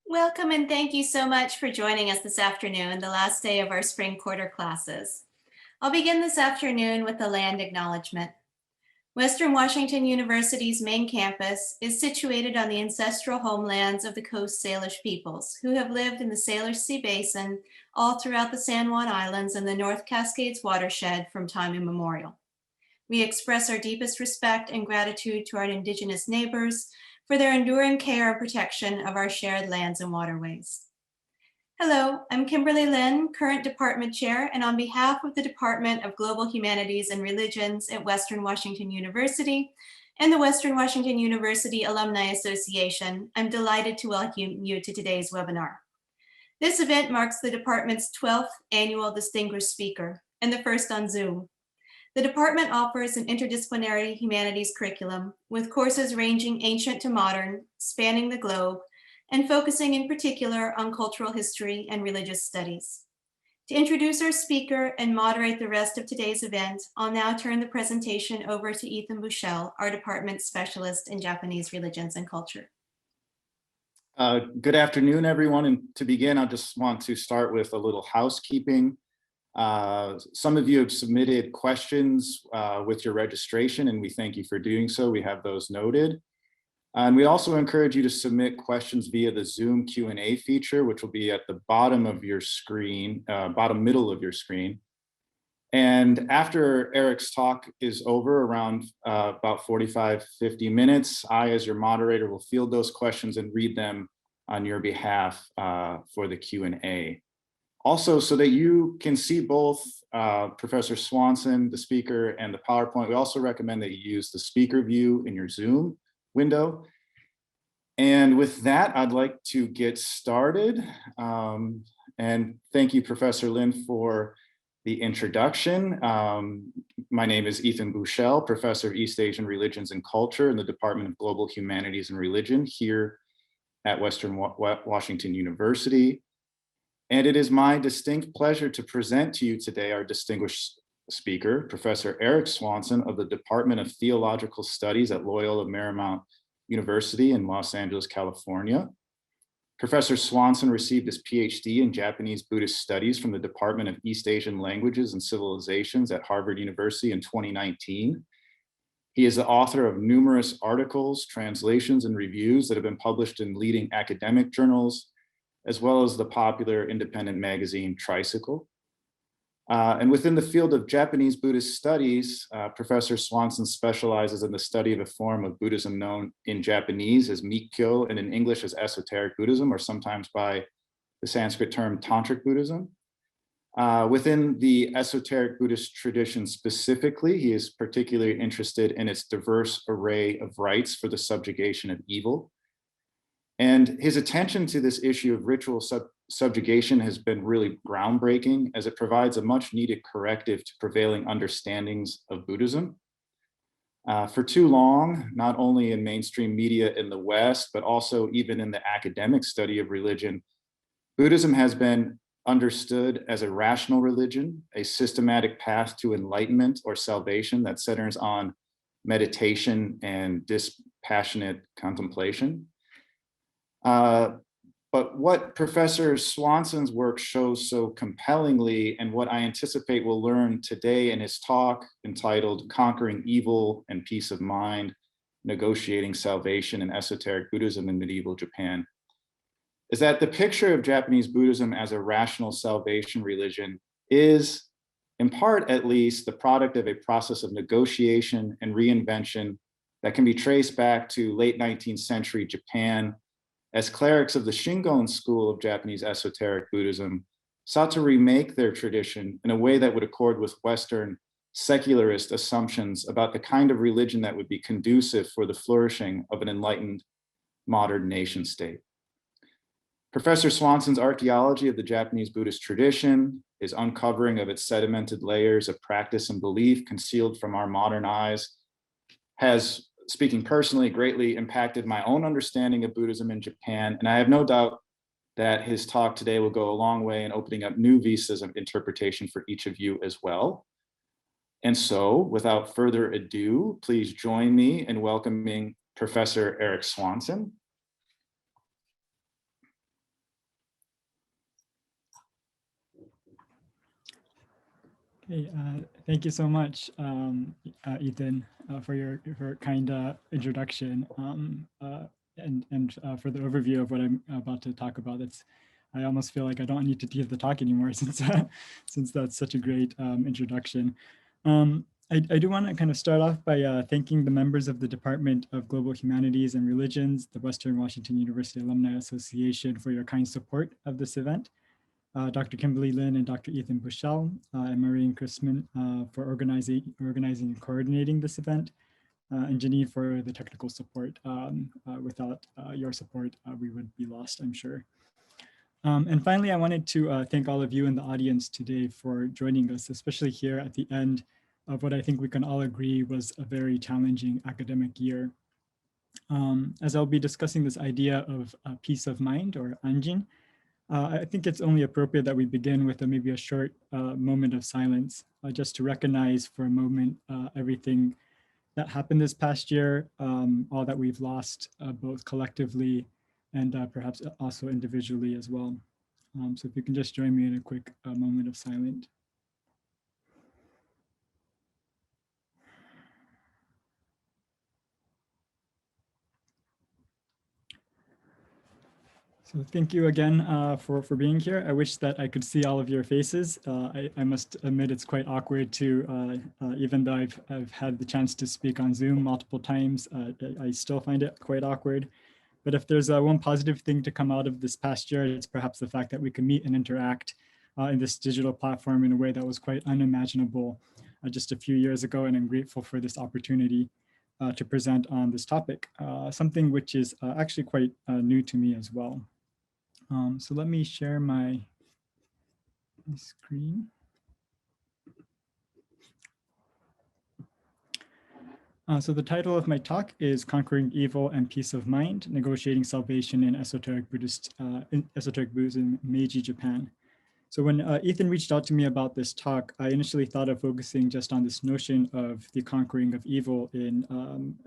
Welcome and thank you so much for joining us this afternoon, the last day of our spring quarter classes. I'll begin this afternoon with the land acknowledgement. Western Washington University's main campus is situated on the ancestral homelands of the Coast Salish peoples, who have lived in the Salish Sea Basin all throughout the San Juan Islands and the North Cascades watershed from time immemorial. We express our deepest respect and gratitude to our Indigenous neighbors for their enduring care and protection of our shared lands and waterways. Hello, I'm Kimberly Lynn, current department chair, and on behalf of the Department of Global Humanities and Religions at Western Washington University and the Western Washington University Alumni Association, I'm delighted to welcome you to today's webinar. This event marks the department's 12th annual Distinguished Speaker and the first on Zoom. The department offers an interdisciplinary humanities curriculum with courses ranging ancient to modern, spanning the globe, and focusing in particular on cultural history and religious studies. To introduce our speaker and moderate the rest of today's event, I'll now turn the presentation over to Ethan Bushell, our department specialist in Japanese religions and culture. Good afternoon, everyone. And to begin, I just want to start with a little housekeeping. Some of you have submitted questions with your registration, and we thank you for doing so. We have those noted. And we also encourage you to submit questions via the Zoom Q&A feature, which will be at the bottom of your screen, bottom middle of your screen. And after Eric's talk is over, around about 45, 50 minutes, I, as your moderator, will field those questions and read them on your behalf for the Q&A. Also, so that you can see both Professor Swanson, the speaker, and the PowerPoint, we also recommend that you use the speaker view in your Zoom window. And with that, I'd like to get started. And thank you, Professor Lin, for the introduction. My name is Ethan Bushell, Professor of East Asian Religions and Culture in the Department of Global Humanities and Religion here at Western Washington University. And it is my distinct pleasure to present to you today our distinguished speaker, Professor Eric Swanson of the Department of Theological Studies at Loyola Marymount University in Los Angeles, California. Professor Swanson received his PhD in Japanese Buddhist Studies from the Department of East Asian Languages and Civilizations at Harvard University in 2019. He is the author of numerous articles, translations, and reviews that have been published in leading academic journals, as well as the popular independent magazine Tricycle. And within the field of Japanese Buddhist studies, Professor Swanson specializes in the study of a form of Buddhism known in Japanese as Mikkyo and in English as Esoteric Buddhism, or sometimes by the Sanskrit term Tantric Buddhism. Within the Esoteric Buddhist tradition specifically, he is particularly interested in its diverse array of rites for the subjugation of evil. And his attention to this issue of ritual subjugation has been really groundbreaking, as it provides a much needed corrective to prevailing understandings of Buddhism. For too long, not only in mainstream media in the West, but also even in the academic study of religion, Buddhism has been understood as a rational religion, a systematic path to enlightenment or salvation that centers on meditation and dispassionate contemplation. But what Professor Swanson's work shows so compellingly, and what I anticipate we'll learn today in his talk entitled Conquering Evil and Peace of Mind, Negotiating Salvation in Esoteric Buddhism in Medieval Japan, is that the picture of Japanese Buddhism as a rational salvation religion is, in part at least, the product of a process of negotiation and reinvention that can be traced back to late 19th century Japan, as clerics of the Shingon school of Japanese esoteric Buddhism sought to remake their tradition in a way that would accord with Western secularist assumptions about the kind of religion that would be conducive for the flourishing of an enlightened modern nation state. Professor Swanson's archaeology of the Japanese Buddhist tradition, his uncovering of its sedimented layers of practice and belief concealed from our modern eyes, has, speaking personally, greatly impacted my own understanding of Buddhism in Japan, and I have no doubt that his talk today will go a long way in opening up new vistas of interpretation for each of you as well. And so, without further ado, please join me in welcoming Professor Eric Swanson. Okay, thank you so much, Ethan, for your kind introduction and for the overview of what I'm about to talk about. I almost feel like I don't need to give the talk anymore since that's such a great introduction. I do want to kind of start off by thanking the members of the Department of Global Humanities and Religions, the Western Washington University Alumni Association, for your kind support of this event. Dr. Kimberly Lin and Dr. Ethan Bushell and Maureen Chrisman for organizing and coordinating this event, and Janine for the technical support. Without your support, we would be lost, I'm sure. And finally, I wanted to thank all of you in the audience today for joining us, especially here at the end of what I think we can all agree was a very challenging academic year. As I'll be discussing this idea of peace of mind, or anjin, I think it's only appropriate that we begin with maybe a short moment of silence, just to recognize for a moment everything that happened this past year, all that we've lost, both collectively and perhaps also individually as well. So if you can just join me in a quick moment of silence. So thank you again for being here. I wish that I could see all of your faces. I must admit it's quite awkward to, even though I've had the chance to speak on Zoom multiple times, I still find it quite awkward. But if there's one positive thing to come out of this past year, it's perhaps the fact that we can meet and interact in this digital platform in a way that was quite unimaginable just a few years ago. And I'm grateful for this opportunity to present on this topic, something which is actually quite new to me as well. So let me share my screen. So the title of my talk is Conquering Evil and Peace of Mind, Negotiating Salvation in Esoteric Buddhism, Meiji Japan. So when Ethan reached out to me about this talk, I initially thought of focusing just on this notion of the conquering of evil in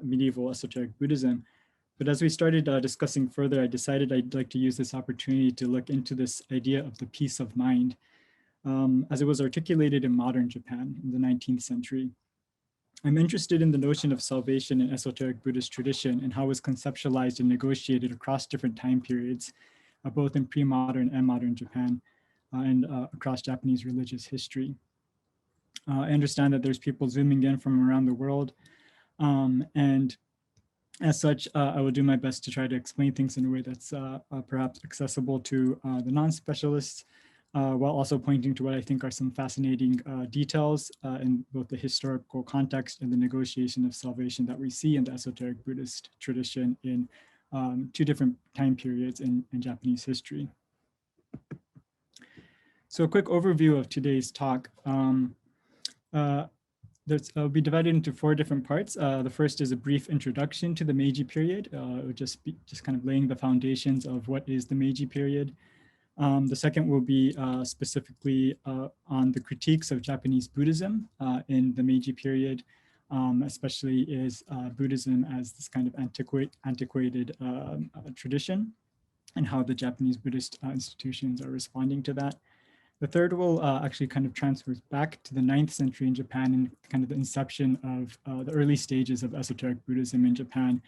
medieval esoteric Buddhism. But as we started discussing further, I decided I'd like to use this opportunity to look into this idea of the peace of mind as it was articulated in modern Japan in the 19th century. I'm interested in the notion of salvation in esoteric Buddhist tradition and how it was conceptualized and negotiated across different time periods, both in pre-modern and modern Japan and across Japanese religious history. I understand that there's people zooming in from around the world, and as such, I will do my best to try to explain things in a way that's perhaps accessible to the non-specialists, while also pointing to what I think are some fascinating details in both the historical context and the negotiation of salvation that we see in the esoteric Buddhist tradition in two different time periods in Japanese history. So a quick overview of today's talk. It'll be divided into four different parts. The first is a brief introduction to the Meiji period, it would just kind of laying the foundations of what is the Meiji period. The second will be specifically on the critiques of Japanese Buddhism in the Meiji period, especially is Buddhism as this kind of antiquated tradition and how the Japanese Buddhist institutions are responding to that. The third will actually kind of transfers back to the 9th century in Japan and kind of the inception of the early stages of esoteric Buddhism in Japan,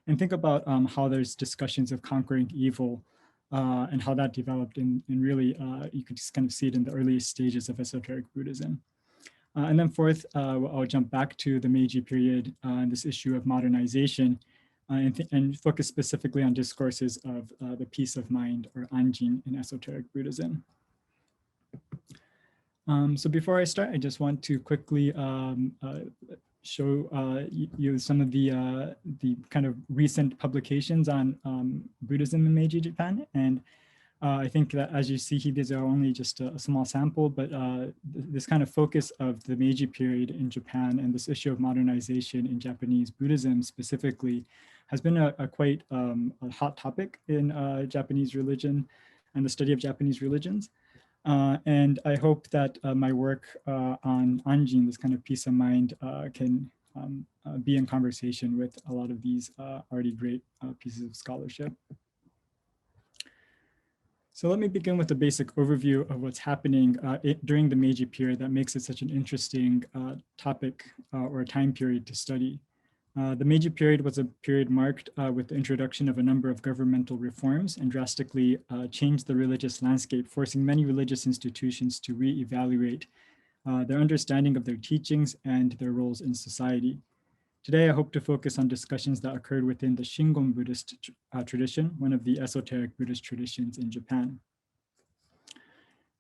and think about how there's discussions of conquering evil and how that developed and really you could just kind of see it in the earliest stages of esoteric Buddhism. And then fourth, I'll jump back to the Meiji period and this issue of modernization and focus specifically on discourses of the peace of mind or anjin in esoteric Buddhism. So before I start, I just want to quickly show you some of the kind of recent publications on Buddhism in Meiji Japan. And I think that as you see here, these are only just a small sample, but this kind of focus of the Meiji period in Japan and this issue of modernization in Japanese Buddhism specifically has been a quite a hot topic in Japanese religion and the study of Japanese religions. And I hope that my work on anjin, this kind of peace of mind, can be in conversation with a lot of these already great pieces of scholarship. So let me begin with a basic overview of what's happening during the Meiji period that makes it such an interesting topic or time period to study. The Meiji period was a period marked with the introduction of a number of governmental reforms and drastically changed the religious landscape, forcing many religious institutions to reevaluate their understanding of their teachings and their roles in society. Today, I hope to focus on discussions that occurred within the Shingon Buddhist tradition, one of the esoteric Buddhist traditions in Japan.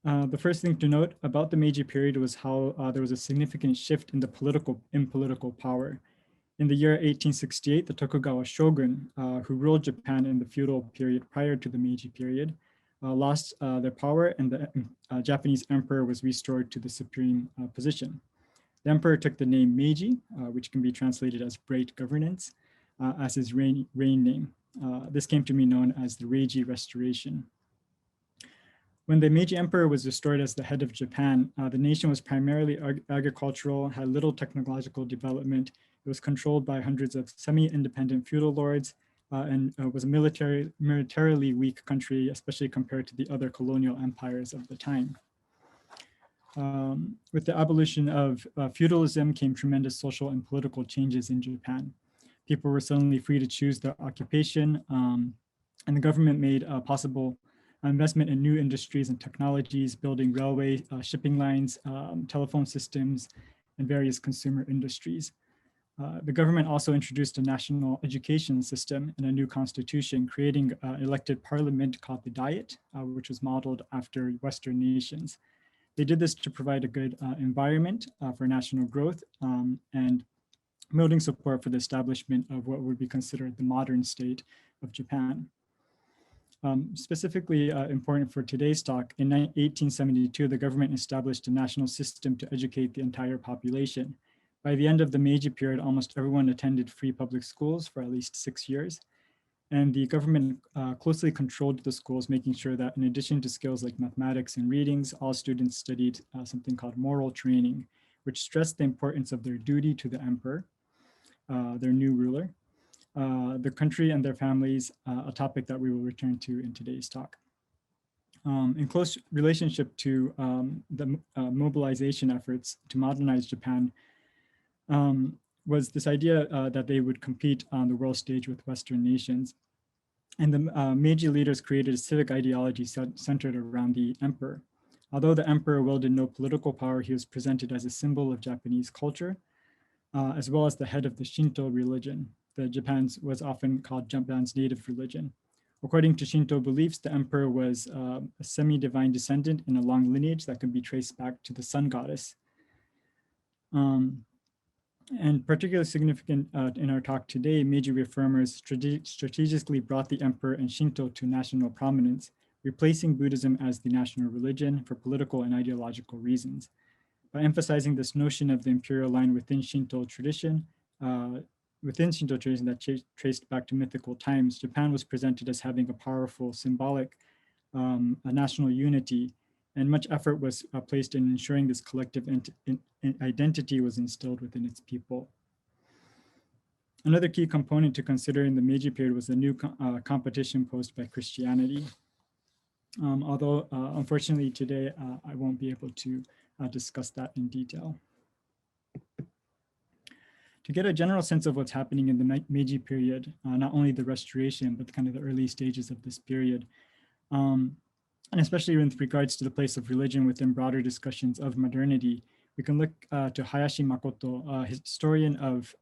The first thing to note about the Meiji period was how there was a significant shift in the political power. In the year 1868, the Tokugawa shogun, who ruled Japan in the feudal period prior to the Meiji period, lost their power, and the Japanese emperor was restored to the supreme position. The emperor took the name Meiji, which can be translated as Bright Governance, as his reign name. This came to be known as the Reiji Restoration. When the Meiji emperor was restored as the head of Japan, the nation was primarily agricultural, had little technological development. It was controlled by hundreds of semi-independent feudal lords, and was a militarily weak country, especially compared to the other colonial empires of the time. With the abolition of feudalism came tremendous social and political changes in Japan. People were suddenly free to choose their occupation, and the government made possible investment in new industries and technologies, building railway, shipping lines, telephone systems, and various consumer industries. The government also introduced a national education system and a new constitution, creating an elected parliament called the Diet, which was modeled after Western nations. They did this to provide a good environment for national growth and building support for the establishment of what would be considered the modern state of Japan. Specifically important for today's talk, in 1872, the government established a national system to educate the entire population. By the end of the Meiji period, almost everyone attended free public schools for at least 6 years. And the government closely controlled the schools, making sure that in addition to skills like mathematics and readings, all students studied something called moral training, which stressed the importance of their duty to the emperor, their new ruler, the country and their families, a topic that we will return to in today's talk. In close relationship to the mobilization efforts to modernize Japan, was this idea that they would compete on the world stage with Western nations. And the Meiji leaders created a civic ideology centered around the emperor. Although the emperor wielded no political power, he was presented as a symbol of Japanese culture, as well as the head of the Shinto religion. Japan's was often called Japan's native religion. According to Shinto beliefs, the emperor was a semi-divine descendant in a long lineage that could be traced back to the sun goddess. And particularly significant in our talk today, Meiji reformers strategically brought the emperor and Shinto to national prominence, replacing Buddhism as the national religion for political and ideological reasons. By emphasizing this notion of the imperial line within Shinto tradition that traced back to mythical times, Japan was presented as having a powerful symbolic a national unity, and much effort was placed in ensuring this collective identity was instilled within its people. Another key component to consider in the Meiji period was the new competition posed by Christianity. Although unfortunately today I won't be able to discuss that in detail. To get a general sense of what's happening in the Meiji period, not only the restoration, but kind of the early stages of this period, and especially with regards to the place of religion within broader discussions of modernity, we can look to Hayashi Makoto, a historian of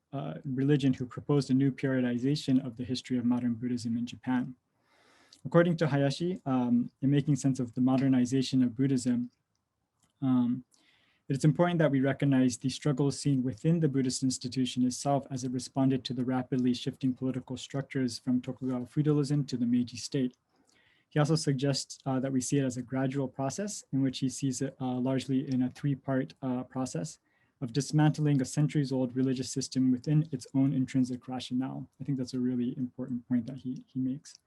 religion who proposed a new periodization of the history of modern Buddhism in Japan. According to Hayashi, in making sense of the modernization of Buddhism, it's important that we recognize the struggles seen within the Buddhist institution itself as it responded to the rapidly shifting political structures from Tokugawa feudalism to the Meiji state. He also suggests that we see it as a gradual process in which he sees it largely in a three-part process of dismantling a centuries-old religious system within its own intrinsic rationale. I think that's a really important point that he makes.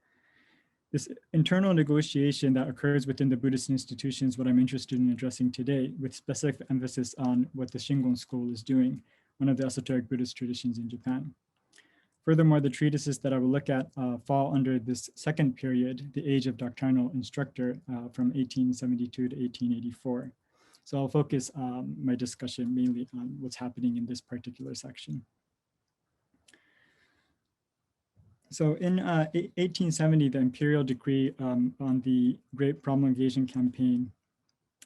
This internal negotiation that occurs within the Buddhist institution is what I'm interested in addressing today, with specific emphasis on what the Shingon school is doing, one of the esoteric Buddhist traditions in Japan. Furthermore, the treatises that I will look at fall under this second period, the age of doctrinal instructor, from 1872 to 1884. So I'll focus my discussion mainly on what's happening in this particular section. So in 1870, the imperial decree on the Great Promulgation Campaign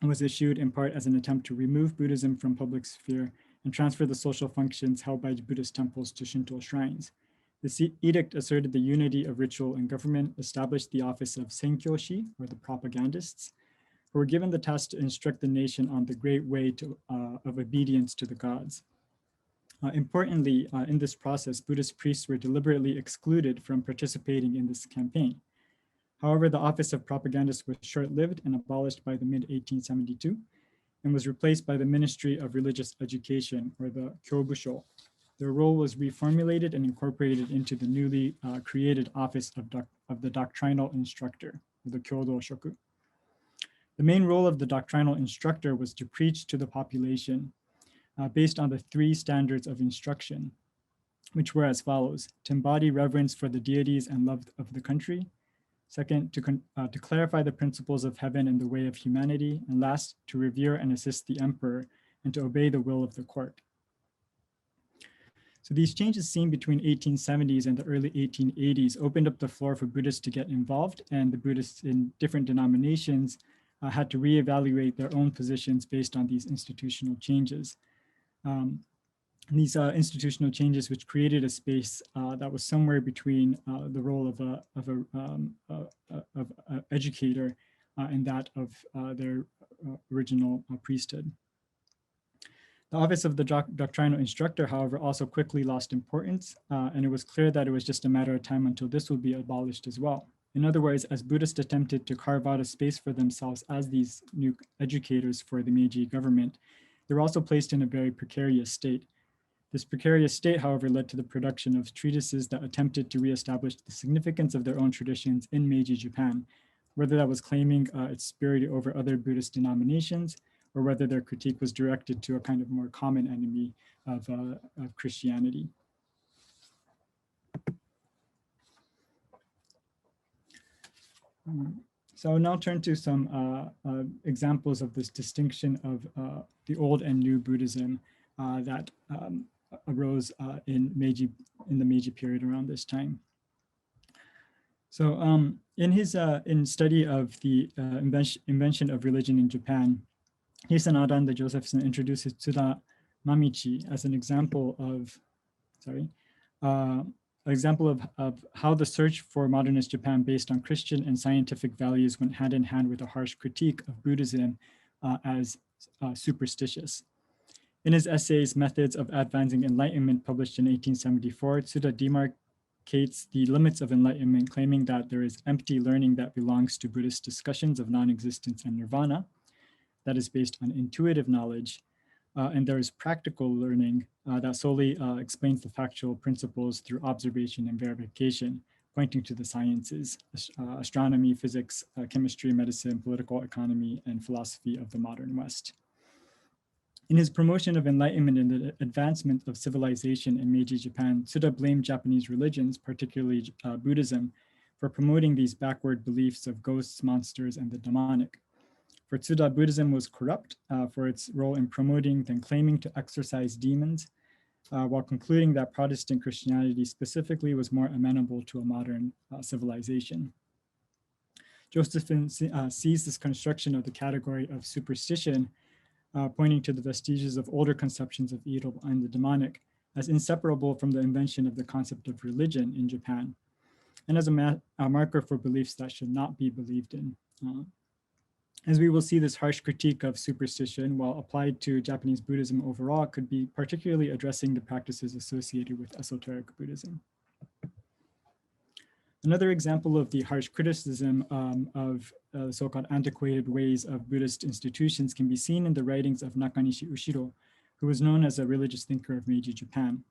was issued in part as an attempt to remove Buddhism from public sphere and transfer the social functions held by Buddhist temples to Shinto shrines. This edict asserted the unity of ritual and government, established the office of senkyoshi, or the propagandists, who were given the task to instruct the nation on the great way of obedience to the gods. Importantly, in this process, Buddhist priests were deliberately excluded from participating in this campaign. However, the office of propagandist was short-lived and abolished by the mid-1872 and was replaced by the Ministry of Religious Education, or the Kyobusho. Their role was reformulated and incorporated into the newly created office of the doctrinal instructor, or the Kyodo Shoku. The main role of the doctrinal instructor was to preach to the population based on the three standards of instruction, which were as follows: to embody reverence for the deities and love of the country; second, to clarify the principles of heaven and the way of humanity; and last, to revere and assist the emperor and to obey the will of the court. So these changes seen between 1870s and the early 1880s opened up the floor for Buddhists to get involved, and the Buddhists in different denominations had to reevaluate their own positions based on these institutional changes. These institutional changes, which created a space that was somewhere between the role of an educator and that of their original priesthood. The office of the doctrinal instructor, however, also quickly lost importance, and it was clear that it was just a matter of time until this would be abolished as well. In other words, as Buddhists attempted to carve out a space for themselves as these new educators for the Meiji government, they were also placed in a very precarious state. This precarious state, however, led to the production of treatises that attempted to reestablish the significance of their own traditions in Meiji Japan, whether that was claiming its superiority over other Buddhist denominations, or whether their critique was directed to a kind of more common enemy of Christianity. So I'll now turn to some examples of this distinction of the old and new Buddhism that arose in the Meiji period around this time. So in his study of the invention of religion in Japan, Hisanadanda Josephson introduces Tsuda Mamichi as an example of, of how the search for modernist Japan based on Christian and scientific values went hand in hand with a harsh critique of Buddhism as superstitious. In his essays, Methods of Advancing Enlightenment, published in 1874, Tsuda demarcates the limits of enlightenment, claiming that there is empty learning that belongs to Buddhist discussions of non-existence and nirvana, that is based on intuitive knowledge, and there is practical learning that solely explains the factual principles through observation and verification, pointing to the sciences, astronomy, physics, chemistry, medicine, political economy, and philosophy of the modern West. In his promotion of enlightenment and the advancement of civilization in Meiji Japan, Tsuda blamed Japanese religions, particularly Buddhism, for promoting these backward beliefs of ghosts, monsters, and the demonic. For Tsuda, Buddhism was corrupt for its role in promoting and claiming to exorcise demons, while concluding that Protestant Christianity specifically was more amenable to a modern civilization. Josephson sees this construction of the category of superstition, pointing to the vestiges of older conceptions of evil and the demonic, as inseparable from the invention of the concept of religion in Japan, and as a marker for beliefs that should not be believed in. As we will see, this harsh critique of superstition, while applied to Japanese Buddhism overall, could be particularly addressing the practices associated with esoteric Buddhism. Another example of the harsh criticism of so-called antiquated ways of Buddhist institutions can be seen in the writings of Nakanishi Ushiro, who was known as a religious thinker of Meiji Japan.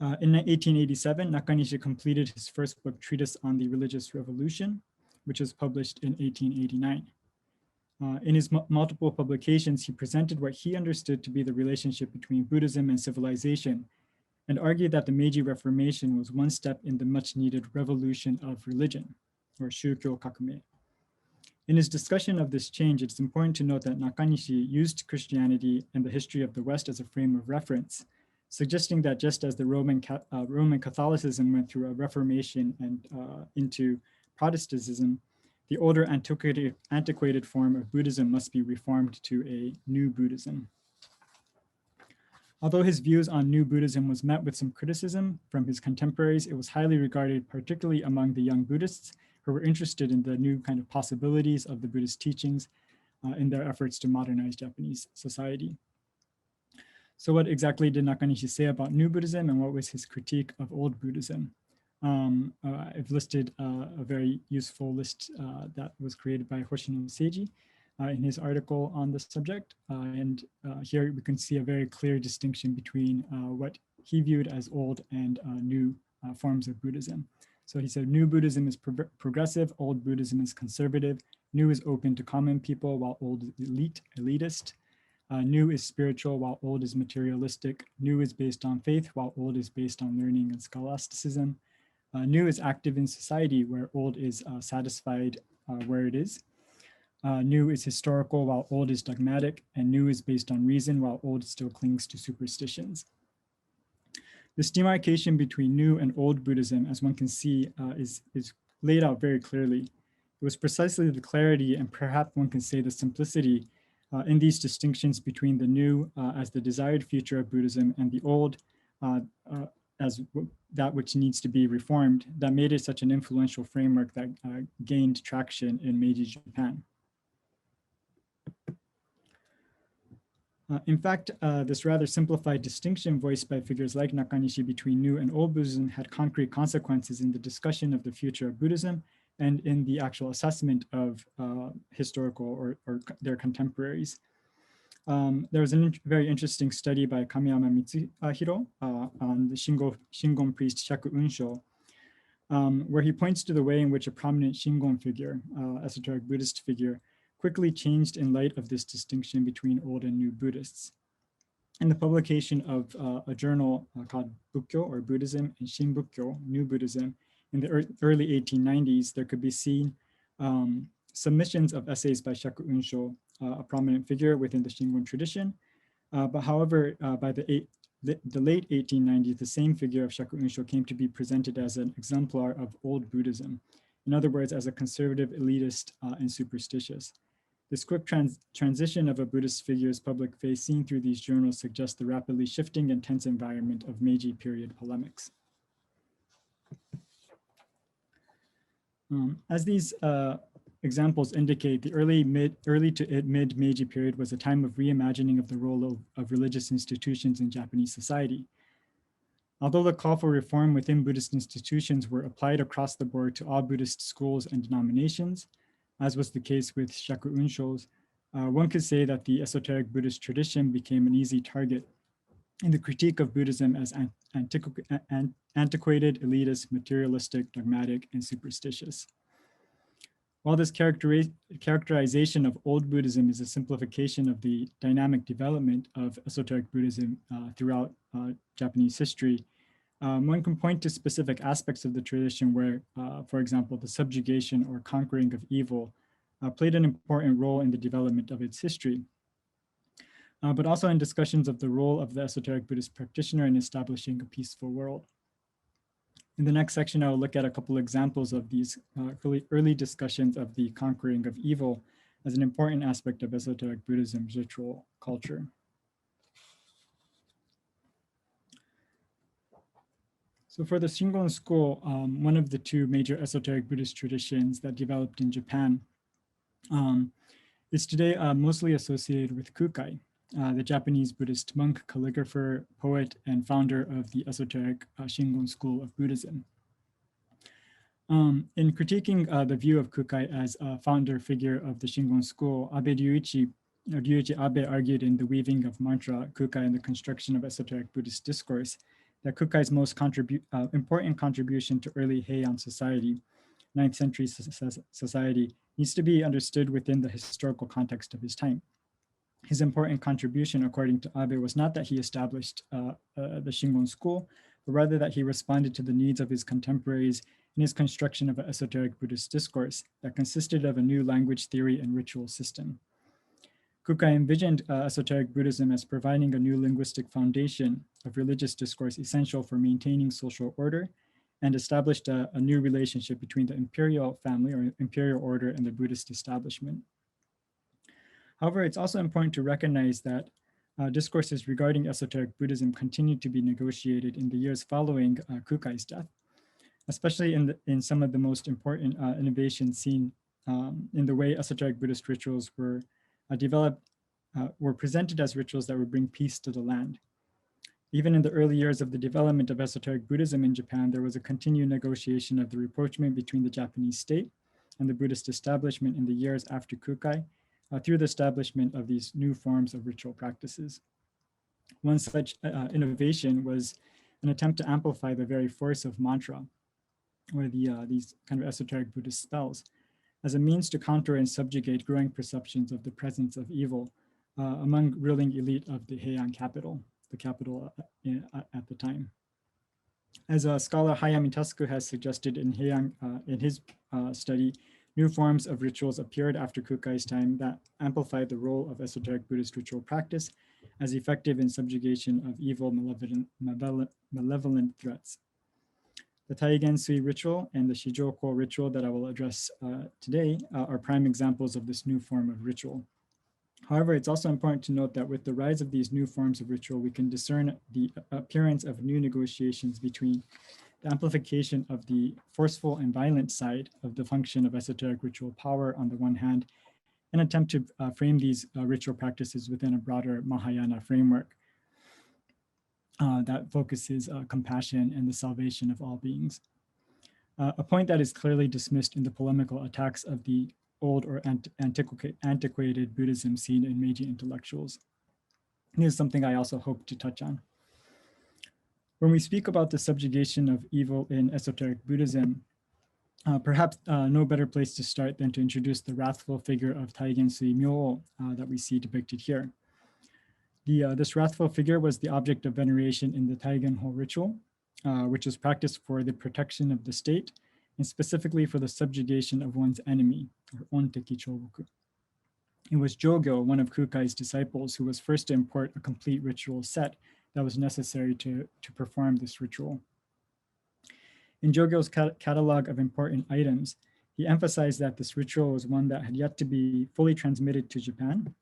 In 1887, Nakanishi completed his first book, Treatise on the Religious Revolution, which was published in 1889. In his multiple publications, he presented what he understood to be the relationship between Buddhism and civilization, and argued that the Meiji Reformation was one step in the much needed revolution of religion, or Shūkyō Kakumei. In his discussion of this change, it's important to note that Nakanishi used Christianity and the history of the West as a frame of reference, suggesting that just as the Roman Catholicism went through a reformation and into Protestantism, the older antiquated form of Buddhism must be reformed to a new Buddhism. Although his views on new Buddhism was met with some criticism from his contemporaries, it was highly regarded, particularly among the young Buddhists who were interested in the new kind of possibilities of the Buddhist teachings in their efforts to modernize Japanese society. So what exactly did Nakanishi say about new Buddhism, and what was his critique of old Buddhism? I've listed a very useful list that was created by Hoshino Seiji in his article on the subject. Here we can see a very clear distinction between what he viewed as old and new forms of Buddhism. So he said, new Buddhism is progressive, old Buddhism is conservative, new is open to common people, while old is elitist. New is spiritual, while old is materialistic. New is based on faith, while old is based on learning and scholasticism. New is active in society, where old is satisfied where it is. New is historical, while old is dogmatic, and new is based on reason, while old still clings to superstitions. This demarcation between new and old Buddhism, as one can see, is laid out very clearly. It was precisely the clarity, and perhaps one can say the simplicity, in these distinctions between the new as the desired future of Buddhism and the old as that which needs to be reformed, that made it such an influential framework that gained traction in Meiji Japan. In fact, this rather simplified distinction voiced by figures like Nakanishi between new and old Buddhism had concrete consequences in the discussion of the future of Buddhism and in the actual assessment of historical or their contemporaries. There was a very interesting study by Kamiyama Mitsuhiro on the Shingon priest Shaku Unsho, where he points to the way in which a prominent Shingon figure, esoteric Buddhist figure, quickly changed in light of this distinction between old and new Buddhists. In the publication of a journal called Bukkyo or Buddhism and Shinbukkyo, New Buddhism, in the early 1890s, there could be seen submissions of essays by Shaku Unsho, a prominent figure within the Shingon tradition. But however, by the late 1890s, the same figure of Shaku Unsho came to be presented as an exemplar of old Buddhism. In other words, as a conservative, elitist, and superstitious. This quick transition of a Buddhist figure's public face seen through these journals suggests the rapidly shifting and tense environment of Meiji period polemics. As these examples indicate, the early to mid Meiji period was a time of reimagining of the role of religious institutions in Japanese society. Although the call for reform within Buddhist institutions were applied across the board to all Buddhist schools and denominations, as was the case with Shaku Unsho's, one could say that the esoteric Buddhist tradition became an easy target in the critique of Buddhism as antiquated, elitist, materialistic, dogmatic, and superstitious. While this characterization of old Buddhism is a simplification of the dynamic development of esoteric Buddhism throughout Japanese history, one can point to specific aspects of the tradition where, for example, the subjugation or conquering of evil played an important role in the development of its history, but also in discussions of the role of the esoteric Buddhist practitioner in establishing a peaceful world. In the next section, I will look at a couple examples of these early discussions of the conquering of evil as an important aspect of esoteric Buddhism's ritual culture. So for the Shingon school, one of the two major esoteric Buddhist traditions that developed in Japan is today mostly associated with Kukai, the Japanese Buddhist monk, calligrapher, poet, and founder of the esoteric Shingon school of Buddhism. In critiquing the view of Kukai as a founder figure of the Shingon school, Ryuichi Abe argued in The Weaving of Mantra, Kukai and the Construction of Esoteric Buddhist Discourse, that Kukai's most important contribution to early Heian society, 9th century society, needs to be understood within the historical context of his time. His important contribution, according to Abe, was not that he established the Shingon school, but rather that he responded to the needs of his contemporaries in his construction of an esoteric Buddhist discourse that consisted of a new language theory and ritual system. Kukai envisioned esoteric Buddhism as providing a new linguistic foundation of religious discourse essential for maintaining social order, and established a new relationship between the imperial family or imperial order and the Buddhist establishment. However, it's also important to recognize that discourses regarding esoteric Buddhism continued to be negotiated in the years following Kukai's death, especially in some of the most important innovations seen in the way esoteric Buddhist rituals were were presented as rituals that would bring peace to the land. Even in the early years of the development of esoteric Buddhism in Japan, there was a continued negotiation of the rapprochement between the Japanese state and the Buddhist establishment in the years after Kukai, through the establishment of these new forms of ritual practices. One such innovation was an attempt to amplify the very force of mantra, or these kind of esoteric Buddhist spells, as a means to counter and subjugate growing perceptions of the presence of evil among ruling elite of the Heian capital, the capital at the time. As scholar Hayami Tasuku has suggested in Heian, in his study, new forms of rituals appeared after Kukai's time that amplified the role of esoteric Buddhist ritual practice as effective in subjugation of evil, malevolent threats. The Taigensui ritual and the Shijoko ritual that I will address today are prime examples of this new form of ritual. However, it's also important to note that with the rise of these new forms of ritual, we can discern the appearance of new negotiations between the amplification of the forceful and violent side of the function of esoteric ritual power on the one hand, and attempt to frame these ritual practices within a broader Mahayana framework that focuses compassion and the salvation of all beings. A point that is clearly dismissed in the polemical attacks of the old or antiquated Buddhism seen in Meiji intellectuals. This is something I also hope to touch on. When we speak about the subjugation of evil in esoteric Buddhism, perhaps no better place to start than to introduce the wrathful figure of Taigensui Myo that we see depicted here. This wrathful figure was the object of veneration in the Taigenho ritual, which was practiced for the protection of the state, and specifically for the subjugation of one's enemy, or onteki choboku. It was Jogyo, one of Kukai's disciples, who was first to import a complete ritual set that was necessary to perform this ritual. In Jogyo's catalog of important items, he emphasized that this ritual was one that had yet to be fully transmitted to Japan,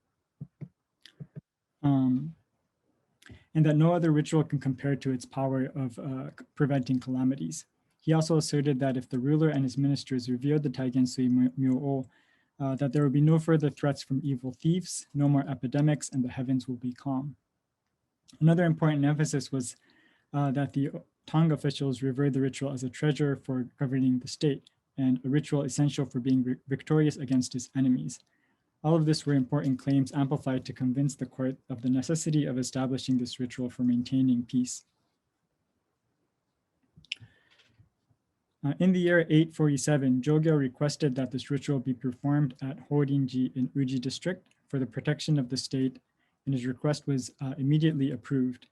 and that no other ritual can compare to its power of preventing calamities. He also asserted that if the ruler and his ministers revered the Taigensui Myo-o, that there would be no further threats from evil thieves, no more epidemics, and the heavens will be calm. Another important emphasis was that the Tang officials revered the ritual as a treasure for governing the state, and a ritual essential for being victorious against his enemies. All of this were important claims amplified to convince the court of the necessity of establishing this ritual for maintaining peace. In the year 847, Jogyo requested that this ritual be performed at Horinji in Uji district for the protection of the state, and his request was immediately approved.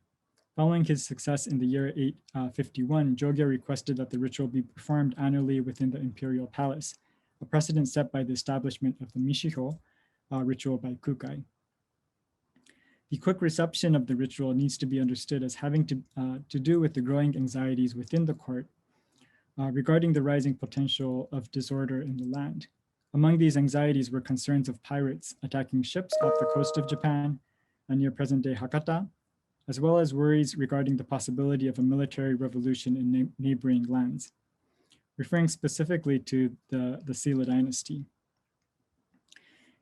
Following his success in the year 851, Jogyo requested that the ritual be performed annually within the imperial palace, a precedent set by the establishment of the Mishiho ritual by Kukai. The quick reception of the ritual needs to be understood as having to do with the growing anxieties within the court regarding the rising potential of disorder in the land. Among these anxieties were concerns of pirates attacking ships off the coast of Japan near present-day Hakata, as well as worries regarding the possibility of a military revolution in neighboring lands, referring specifically to the Silla dynasty.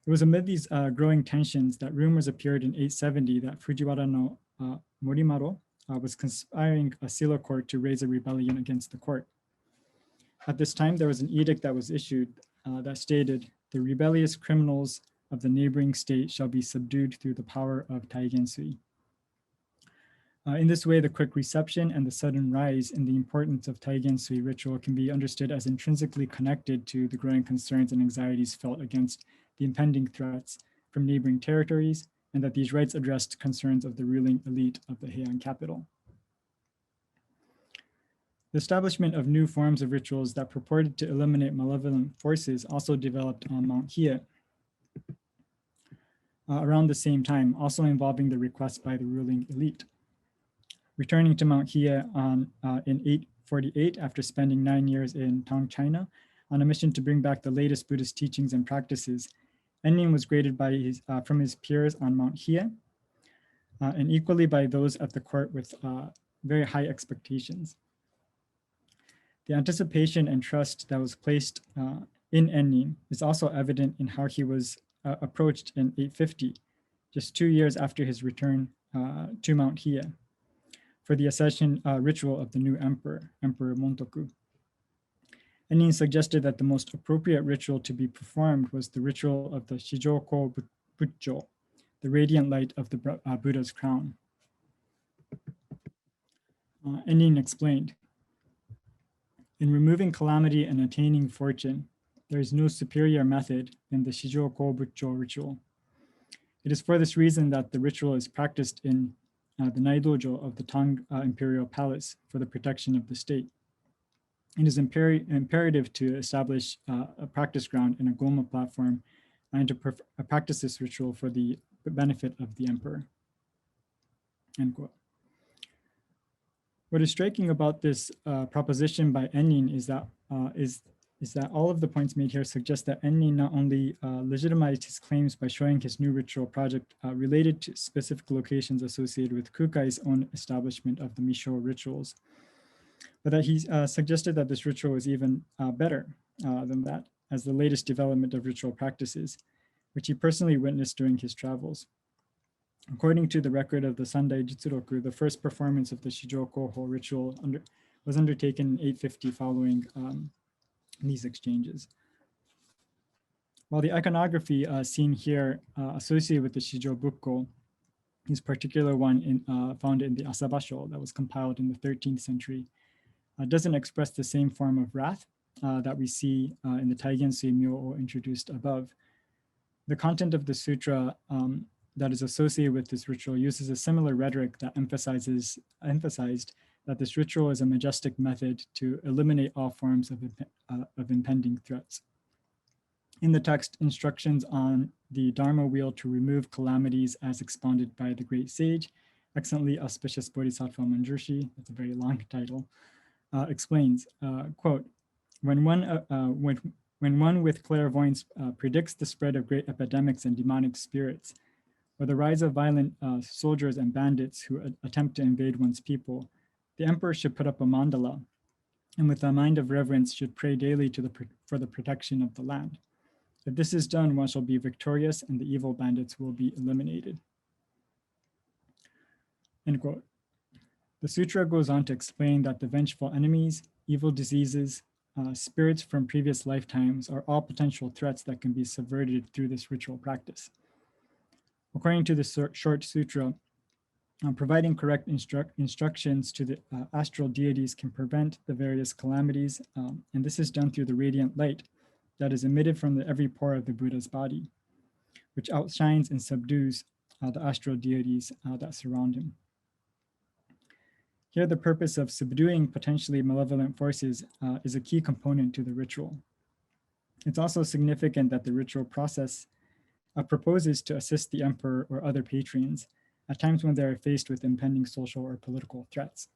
It was amid these growing tensions that rumors appeared in 870 that Fujiwara no Morimaro was conspiring a Silla court to raise a rebellion against the court. At this time, there was an edict that was issued that stated, "The rebellious criminals of the neighboring state shall be subdued through the power of Taigensui." In this way, the quick reception and the sudden rise in the importance of Taigensui ritual can be understood as intrinsically connected to the growing concerns and anxieties felt against the impending threats from neighboring territories and that these rites addressed concerns of the ruling elite of the Heian capital. The establishment of new forms of rituals that purported to eliminate malevolent forces also developed on Mount Hiei around the same time, also involving the request by the ruling elite. Returning to Mount Hiei in 848 after spending 9 years in Tang, China, on a mission to bring back the latest Buddhist teachings and practices, Ennin was graded by from his peers on Mount Hiei, and equally by those at the court with very high expectations. The anticipation and trust that was placed in Ennin is also evident in how he was approached in 850, just 2 years after his return to Mount Hiei, for the accession ritual of the new emperor, Emperor Montoku. Ennin suggested that the most appropriate ritual to be performed was the ritual of the Shijoko Butjo, the radiant light of the Buddha's crown. Ennin explained, in removing calamity and attaining fortune, there is no superior method than the Shijoko Butjo ritual. It is for this reason that the ritual is practiced in the Naidojo of the Tang Imperial Palace for the protection of the state. It is imperative to establish a practice ground in a Goma platform and to practice this ritual for the benefit of the emperor. End quote. What is striking about this proposition by Ennin is that all of the points made here suggest that Ennin not only legitimized his claims by showing his new ritual project related to specific locations associated with Kukai's own establishment of the Misho rituals, but that he suggested that this ritual was even better than that as the latest development of ritual practices, which he personally witnessed during his travels. According to the record of the Sandai Jitsuroku, the first performance of the Shijoko ritual was undertaken in 850 following these exchanges. While the iconography seen here associated with the Shijobukko is particular one found in the Asabasho that was compiled in the 13th century, doesn't express the same form of wrath that we see in the Taigen Suimyo introduced above. The content of the sutra that is associated with this ritual uses a similar rhetoric that emphasized that this ritual is a majestic method to eliminate all forms of impending threats. In the text, instructions on the Dharma wheel to remove calamities as expounded by the great sage, excellently auspicious Bodhisattva Manjushri, that's a very long title, explains, quote, when one with clairvoyance predicts the spread of great epidemics and demonic spirits, or the rise of violent soldiers and bandits who attempt to invade one's people, the emperor should put up a mandala, and with a mind of reverence should pray daily for the protection of the land. If this is done, one shall be victorious and the evil bandits will be eliminated. End quote. The sutra goes on to explain that the vengeful enemies, evil diseases, spirits from previous lifetimes are all potential threats that can be subverted through this ritual practice. According to the short sutra, providing correct instructions to the astral deities can prevent the various calamities, and this is done through the radiant light that is emitted from every pore of the Buddha's body, which outshines and subdues the astral deities that surround him. Here, the purpose of subduing potentially malevolent forces is a key component to the ritual. It's also significant that the ritual process proposes to assist the emperor or other patrons at times when they are faced with impending social or political threats.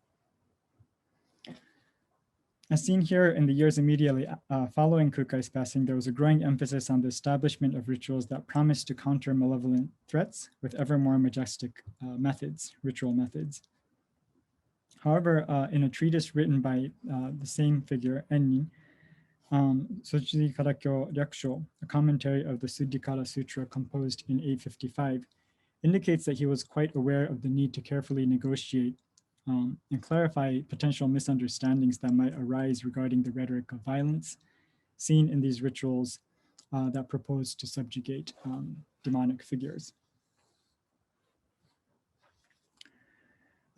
As seen here in the years immediately following Kukai's passing, there was a growing emphasis on the establishment of rituals that promised to counter malevolent threats with ever more majestic ritual methods. However, in a treatise written by the same figure, Ennin, Sochikara-kyo Ryakusho, a commentary of the Suddhikara Sutra composed in 855, indicates that he was quite aware of the need to carefully negotiate and clarify potential misunderstandings that might arise regarding the rhetoric of violence seen in these rituals that propose to subjugate demonic figures.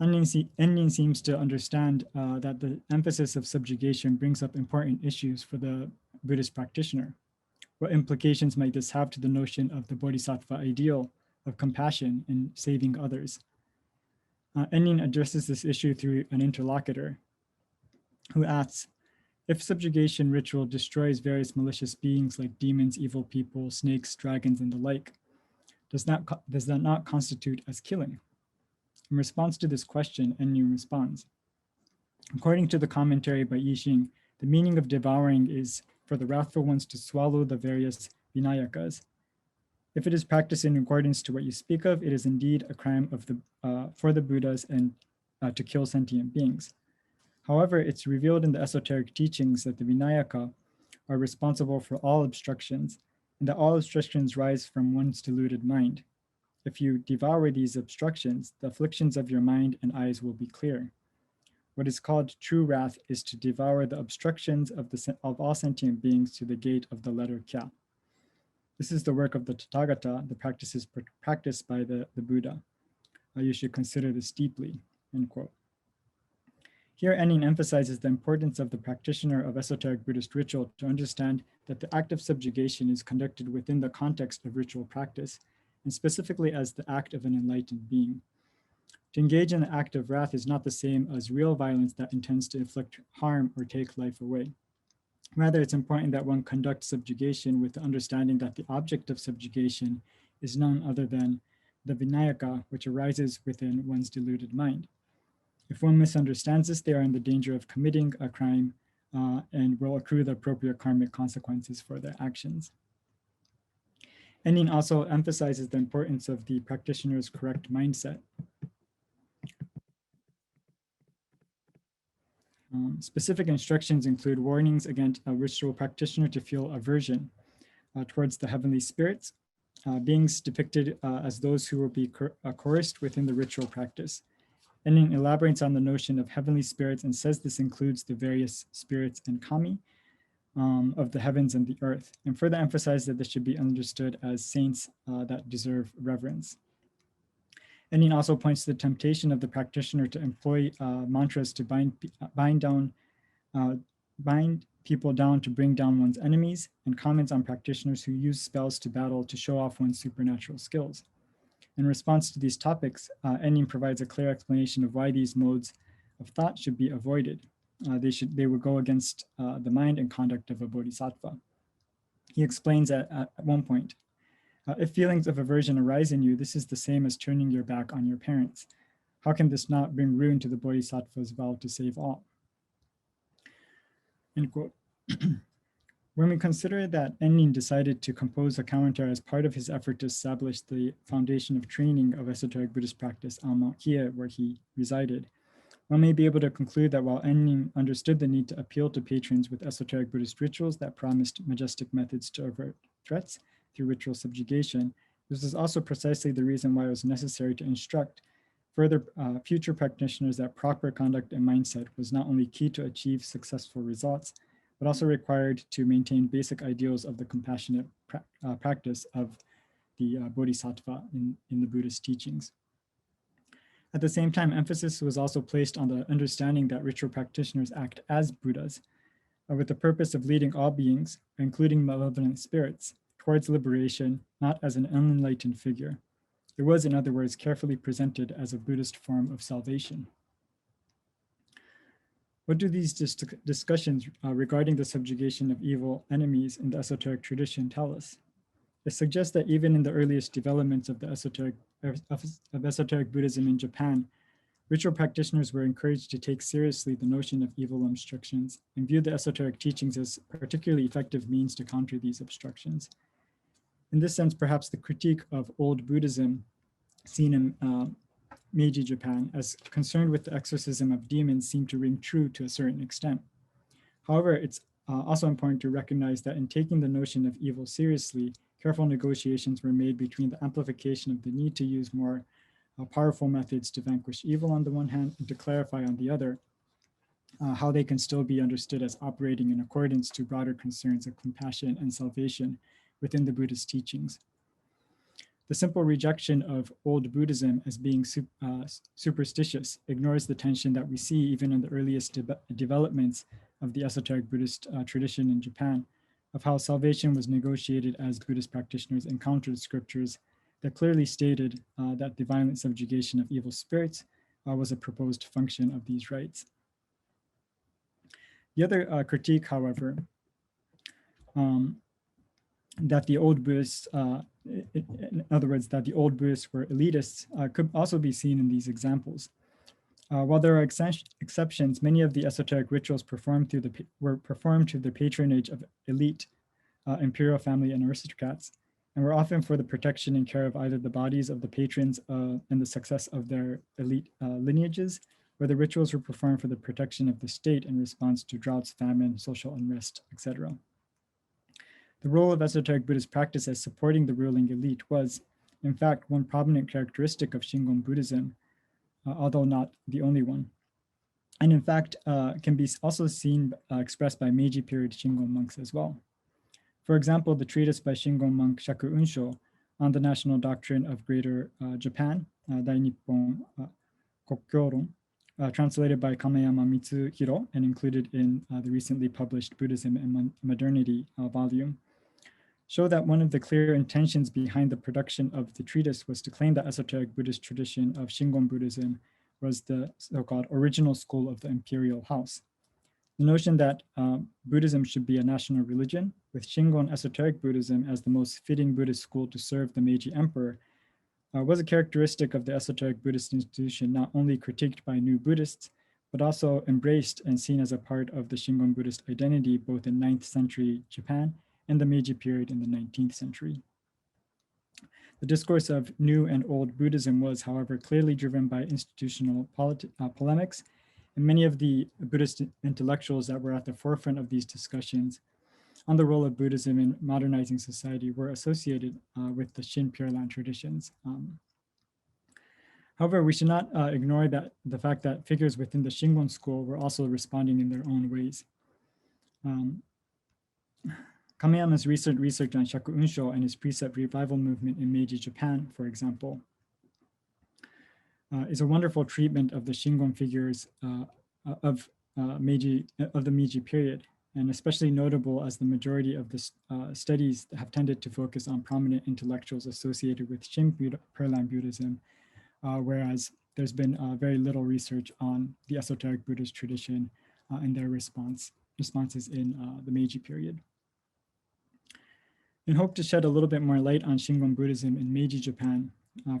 Ennin seems to understand that the emphasis of subjugation brings up important issues for the Buddhist practitioner. What implications might this have to the notion of the Bodhisattva ideal of compassion and saving others. Ennin addresses this issue through an interlocutor who asks, if subjugation ritual destroys various malicious beings like demons, evil people, snakes, dragons, and the like, does that not constitute as killing? In response to this question, Ennin responds, according to the commentary by Yixing, the meaning of devouring is for the wrathful ones to swallow the various vinayakas. If it is practiced in accordance to what you speak of, it is indeed a crime for the Buddhas and to kill sentient beings. However, it's revealed in the esoteric teachings that the Vinayaka are responsible for all obstructions, and that all obstructions rise from one's deluded mind. If you devour these obstructions, the afflictions of your mind and eyes will be clear. What is called true wrath is to devour the obstructions of all sentient beings to the gate of the letter Kya. This is the work of the Tathagata, the practices practiced by the Buddha. You should consider this deeply, end quote. Here, Ennin emphasizes the importance of the practitioner of esoteric Buddhist ritual to understand that the act of subjugation is conducted within the context of ritual practice, and specifically as the act of an enlightened being. To engage in the act of wrath is not the same as real violence that intends to inflict harm or take life away. Rather, it's important that one conduct subjugation with the understanding that the object of subjugation is none other than the Vinayaka, which arises within one's deluded mind. If one misunderstands this, they are in the danger of committing a crime and will accrue the appropriate karmic consequences for their actions. Ennin also emphasizes the importance of the practitioner's correct mindset. Specific instructions include warnings against a ritual practitioner to feel aversion towards the heavenly spirits, beings depicted as those who will be coerced within the ritual practice. Ennin elaborates on the notion of heavenly spirits and says this includes the various spirits and kami of the heavens and the earth, and further emphasizes that this should be understood as saints that deserve reverence. Ennin also points to the temptation of the practitioner to employ mantras to bind people down to bring down one's enemies, and comments on practitioners who use spells to battle to show off one's supernatural skills. In response to these topics, Ennin provides a clear explanation of why these modes of thought should be avoided. They would go against the mind and conduct of a bodhisattva. He explains at one point, if feelings of aversion arise in you, this is the same as turning your back on your parents. How can this not bring ruin to the bodhisattva's vow to save all? End quote. When we consider that Ennin decided to compose a commentary as part of his effort to establish the foundation of training of esoteric Buddhist practice on Mount Hiei, where he resided, one may be able to conclude that while Ennin understood the need to appeal to patrons with esoteric Buddhist rituals that promised majestic methods to avert threats through ritual subjugation, this is also precisely the reason why it was necessary to instruct further future practitioners that proper conduct and mindset was not only key to achieve successful results, but also required to maintain basic ideals of the compassionate practice of the bodhisattva in the Buddhist teachings. At the same time, emphasis was also placed on the understanding that ritual practitioners act as Buddhas, with the purpose of leading all beings, including malevolent spirits, towards liberation, not as an unenlightened figure. It was, in other words, carefully presented as a Buddhist form of salvation. What do these discussions regarding the subjugation of evil enemies in the esoteric tradition tell us? It suggests that even in the earliest developments of the esoteric Buddhism in Japan, ritual practitioners were encouraged to take seriously the notion of evil obstructions and view the esoteric teachings as particularly effective means to counter these obstructions. In this sense, perhaps the critique of old Buddhism seen in Meiji Japan as concerned with the exorcism of demons seemed to ring true to a certain extent. However, it's also important to recognize that in taking the notion of evil seriously, careful negotiations were made between the amplification of the need to use more powerful methods to vanquish evil on the one hand, and to clarify on the other how they can still be understood as operating in accordance to broader concerns of compassion and salvation within the Buddhist teachings. The simple rejection of old Buddhism as being superstitious ignores the tension that we see even in the earliest developments of the esoteric Buddhist tradition in Japan, of how salvation was negotiated as Buddhist practitioners encountered scriptures that clearly stated that the violent subjugation of evil spirits was a proposed function of these rites. The other critique, however, that the old Buddhists, in other words, that the old Buddhists were elitists, could also be seen in these examples. While there are exceptions, many of the esoteric rituals were performed to the patronage of elite imperial family and aristocrats, and were often for the protection and care of either the bodies of the patrons and the success of their elite lineages, or the rituals were performed for the protection of the state in response to droughts, famine, social unrest, etc. The role of esoteric Buddhist practice as supporting the ruling elite was, in fact, one prominent characteristic of Shingon Buddhism, although not the only one. And in fact, can be also seen expressed by Meiji period Shingon monks as well. For example, the treatise by Shingon monk Shaku Unsho on the national doctrine of Greater Japan, Dai Nippon Kokkyoron, translated by Kameyama Mitsuhiro and included in the recently published Buddhism and Modernity volume, show that one of the clear intentions behind the production of the treatise was to claim that esoteric Buddhist tradition of Shingon Buddhism was the so-called original school of the imperial house. The notion that Buddhism should be a national religion, with Shingon esoteric Buddhism as the most fitting Buddhist school to serve the Meiji Emperor, was a characteristic of the esoteric Buddhist institution not only critiqued by new Buddhists, but also embraced and seen as a part of the Shingon Buddhist identity both in 9th century Japan and the Meiji period in the 19th century. The discourse of new and old Buddhism was, however, clearly driven by institutional polemics, and many of the Buddhist intellectuals that were at the forefront of these discussions on the role of Buddhism in modernizing society were associated with the Shin Pure Land traditions. However, we should not ignore the fact that figures within the Shingon school were also responding in their own ways. Kameyama's recent research on Shaku Unsho and his precept revival movement in Meiji Japan, for example, is a wonderful treatment of the Shingon figures of the Meiji period, and especially notable as the majority of the studies have tended to focus on prominent intellectuals associated with Shin Pure Land Buddhism, whereas there's been very little research on the esoteric Buddhist tradition and their responses in the Meiji period. In hope to shed a little bit more light on Shingon Buddhism in Meiji Japan,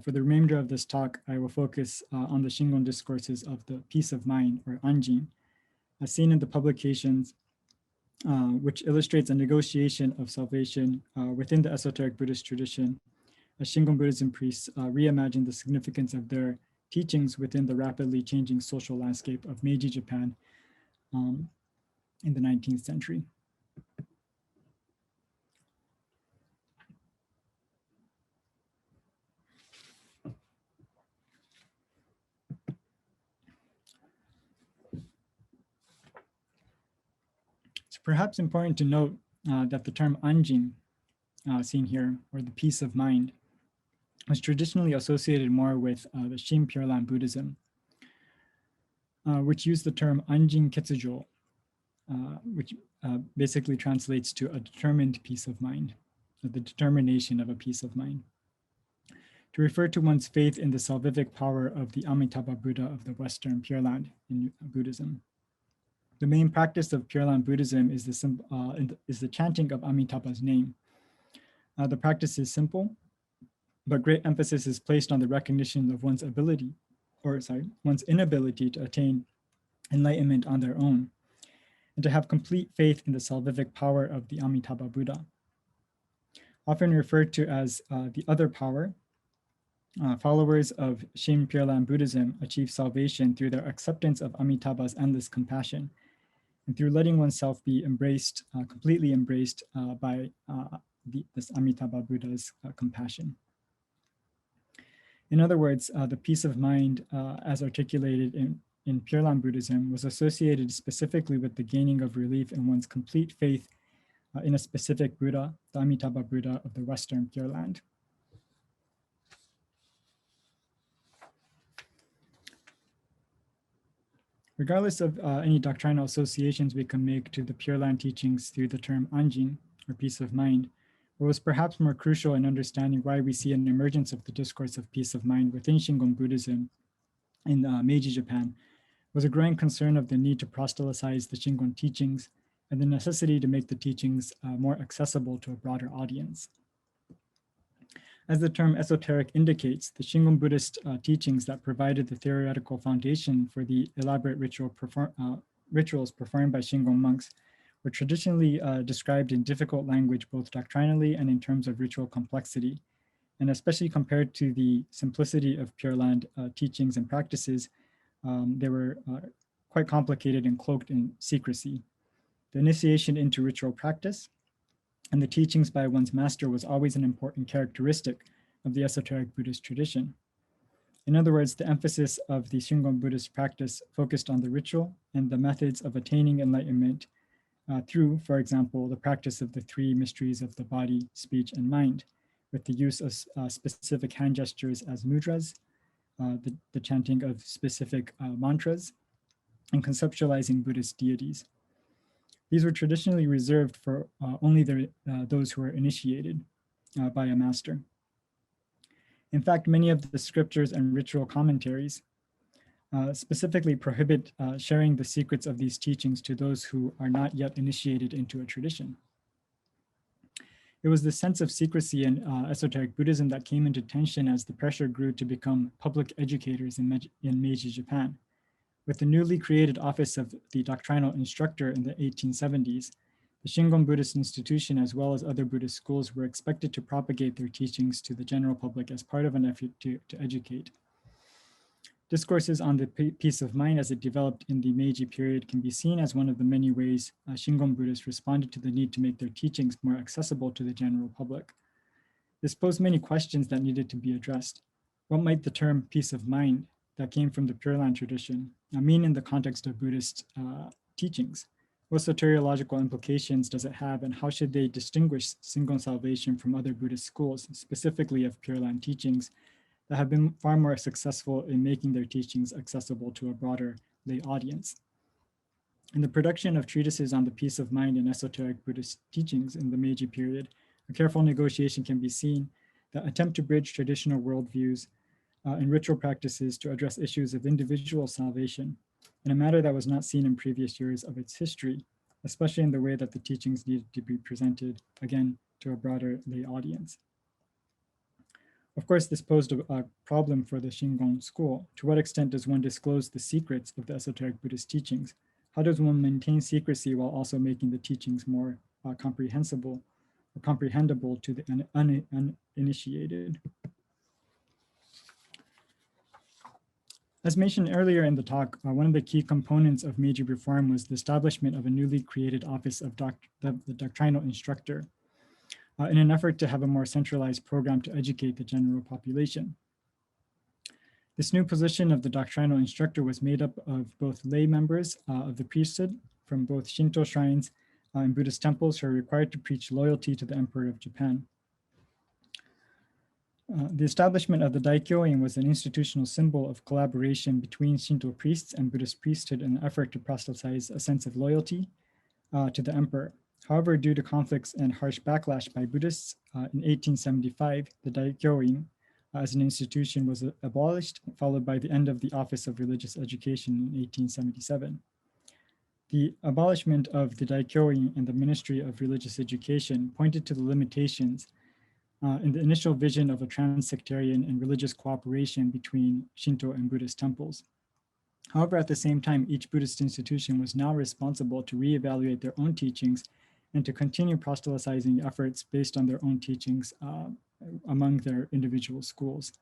for the remainder of this talk, I will focus on the Shingon discourses of the peace of mind, or anjin, as seen in the publications, which illustrates a negotiation of salvation within the esoteric Buddhist tradition, as Shingon Buddhism priests reimagined the significance of their teachings within the rapidly changing social landscape of Meiji Japan in the 19th century. It's perhaps important to note that the term anjin, seen here, or the peace of mind, was traditionally associated more with the Shin Pure Land Buddhism, which used the term anjin ketsujo, which basically translates to a determined peace of mind, or the determination of a peace of mind, to refer to one's faith in the salvific power of the Amitabha Buddha of the Western Pure Land in Buddhism. The main practice of Pure Land Buddhism is the chanting of Amitabha's name. The practice is simple, but great emphasis is placed on the recognition of one's inability to attain enlightenment on their own, and to have complete faith in the salvific power of the Amitabha Buddha. Often referred to as the other power, followers of Shin Pure Land Buddhism achieve salvation through their acceptance of Amitabha's endless compassion, and through letting oneself be embraced, completely embraced by this Amitabha Buddha's compassion. In other words, the peace of mind as articulated in Pure Land Buddhism was associated specifically with the gaining of relief in one's complete faith in a specific Buddha, the Amitabha Buddha of the Western Pure Land. Regardless of any doctrinal associations we can make to the Pure Land teachings through the term anjin, or peace of mind, What was perhaps more crucial in understanding why we see an emergence of the discourse of peace of mind within Shingon Buddhism in Meiji Japan was a growing concern of the need to proselytize the Shingon teachings and the necessity to make the teachings more accessible to a broader audience. As the term esoteric indicates, the Shingon Buddhist teachings that provided the theoretical foundation for the elaborate rituals performed by Shingon monks were traditionally described in difficult language, both doctrinally and in terms of ritual complexity. And especially compared to the simplicity of Pure Land teachings and practices, they were quite complicated and cloaked in secrecy. The initiation into ritual practice and the teachings by one's master was always an important characteristic of the esoteric Buddhist tradition. In other words, the emphasis of the Shingon Buddhist practice focused on the ritual and the methods of attaining enlightenment through, for example, the practice of the three mysteries of the body, speech, and mind, with the use of specific hand gestures as mudras, the chanting of specific mantras, and conceptualizing Buddhist deities. These were traditionally reserved for only those who were initiated by a master. In fact, many of the scriptures and ritual commentaries specifically prohibit sharing the secrets of these teachings to those who are not yet initiated into a tradition. It was the sense of secrecy in esoteric Buddhism that came into tension as the pressure grew to become public educators in Meiji Japan. With the newly created office of the doctrinal instructor in the 1870s, the Shingon Buddhist institution, as well as other Buddhist schools, were expected to propagate their teachings to the general public as part of an effort to educate. Discourses on the peace of mind as it developed in the Meiji period can be seen as one of the many ways Shingon Buddhists responded to the need to make their teachings more accessible to the general public. This posed many questions that needed to be addressed. What might the term peace of mind that came from the Pure Land tradition mean in the context of Buddhist teachings? What soteriological implications does it have, and how should they distinguish Shingon salvation from other Buddhist schools, specifically of Pure Land teachings, that have been far more successful in making their teachings accessible to a broader lay audience? In the production of treatises on the peace of mind and esoteric Buddhist teachings in the Meiji period, a careful negotiation can be seen that attempt to bridge traditional worldviews and ritual practices to address issues of individual salvation in a manner that was not seen in previous years of its history, especially in the way that the teachings needed to be presented, again, to a broader lay audience. Of course, this posed a problem for the Shingon school. To what extent does one disclose the secrets of the esoteric Buddhist teachings? How does one maintain secrecy while also making the teachings more comprehensible or comprehensible to the uninitiated? As mentioned earlier in the talk, one of the key components of Meiji reform was the establishment of a newly created office of the doctrinal instructor in an effort to have a more centralized program to educate the general population. This new position of the doctrinal instructor was made up of both lay members of the priesthood from both Shinto shrines and Buddhist temples who are required to preach loyalty to the Emperor of Japan. The establishment of the Daikyoin was an institutional symbol of collaboration between Shinto priests and Buddhist priesthood in an effort to proselytize a sense of loyalty to the emperor. However, due to conflicts and harsh backlash by Buddhists, in 1875, the Daikyoin as an institution was abolished, followed by the end of the Office of Religious Education in 1877. The abolishment of the Daikyoin and the Ministry of Religious Education pointed to the limitations in the initial vision of a trans-sectarian and religious cooperation between Shinto and Buddhist temples. However, at the same time, each Buddhist institution was now responsible to reevaluate their own teachings and to continue proselytizing efforts based on their own teachings among their individual schools.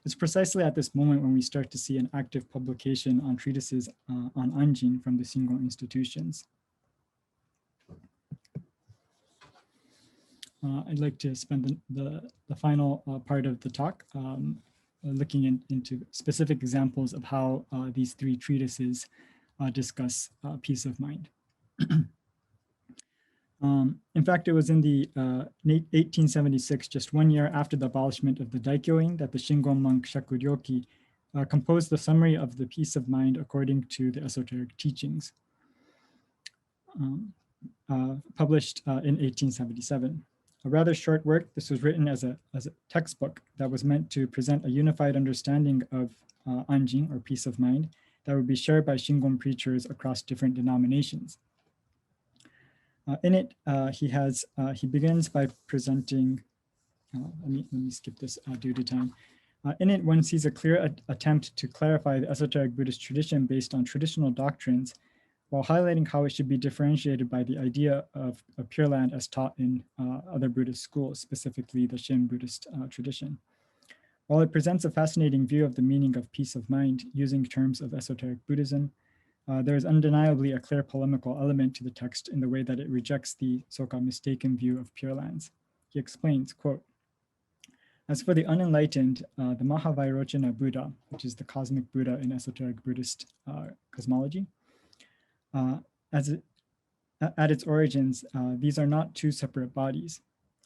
It's precisely at this moment when we start to see an active publication on treatises on anjin from the Shingon institutions. I'd like to spend the final part of the talk looking into specific examples of how these three treatises discuss peace of mind. In fact, it was in the 1876, just 1 year after the abolishment of the Daikyoin, that the Shingon monk Shakuryoki composed the summary of the peace of mind according to the esoteric teachings, published in 1877. A rather short work, this was written as a textbook that was meant to present a unified understanding of anjin, or peace of mind, that would be shared by Shingon preachers across different denominations. In it, he begins by presenting, let me skip this due to time. In it, one sees a clear attempt to clarify the esoteric Buddhist tradition based on traditional doctrines, while highlighting how it should be differentiated by the idea of a Pure Land as taught in other Buddhist schools, specifically the Shin Buddhist tradition. While it presents a fascinating view of the meaning of peace of mind using terms of esoteric Buddhism, there is undeniably a clear polemical element to the text in the way that it rejects the so-called mistaken view of Pure Lands. He explains, quote, "As for the unenlightened, the Mahavairochana Buddha, which is the cosmic Buddha in esoteric Buddhist cosmology, at its origins, these are not two separate bodies.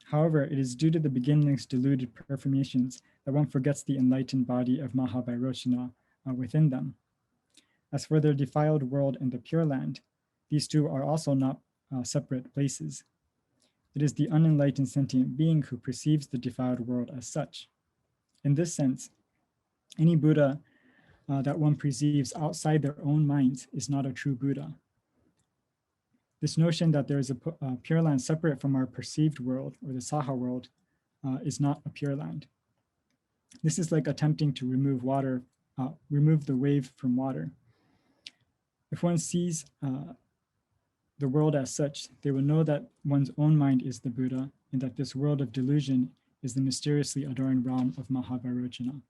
However, it is due to the beginning's deluded performations that one forgets the enlightened body of Mahavairochana within them. As for their defiled world and the Pure Land, these two are also not separate places. It is the unenlightened sentient being who perceives the defiled world as such. In this sense, any Buddha that one perceives outside their own minds is not a true Buddha. This notion that there is a Pure Land separate from our perceived world, or the Saha world, is not a Pure Land. This is like attempting to remove the wave from water. If one sees the world as such, they will know that one's own mind is the Buddha, and that this world of delusion is the mysteriously adorned realm of Mahavairochana,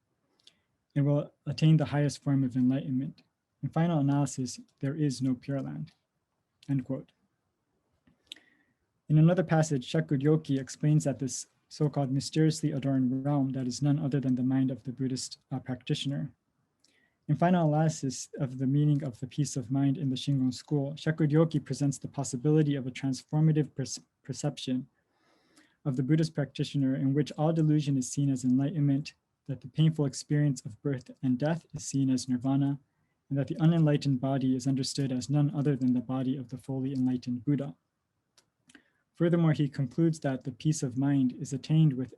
and will attain the highest form of enlightenment. In final analysis, there is no Pure Land." End quote. In another passage, Shakugyoki explains that this so-called mysteriously adorned realm that is none other than the mind of the Buddhist practitioner. In final analysis of the meaning of the peace of mind in the Shingon school, Shakugyoki presents the possibility of a transformative perception of the Buddhist practitioner in which all delusion is seen as enlightenment, that the painful experience of birth and death is seen as nirvana, and that the unenlightened body is understood as none other than the body of the fully enlightened Buddha. Furthermore, he concludes that the peace of mind is attained with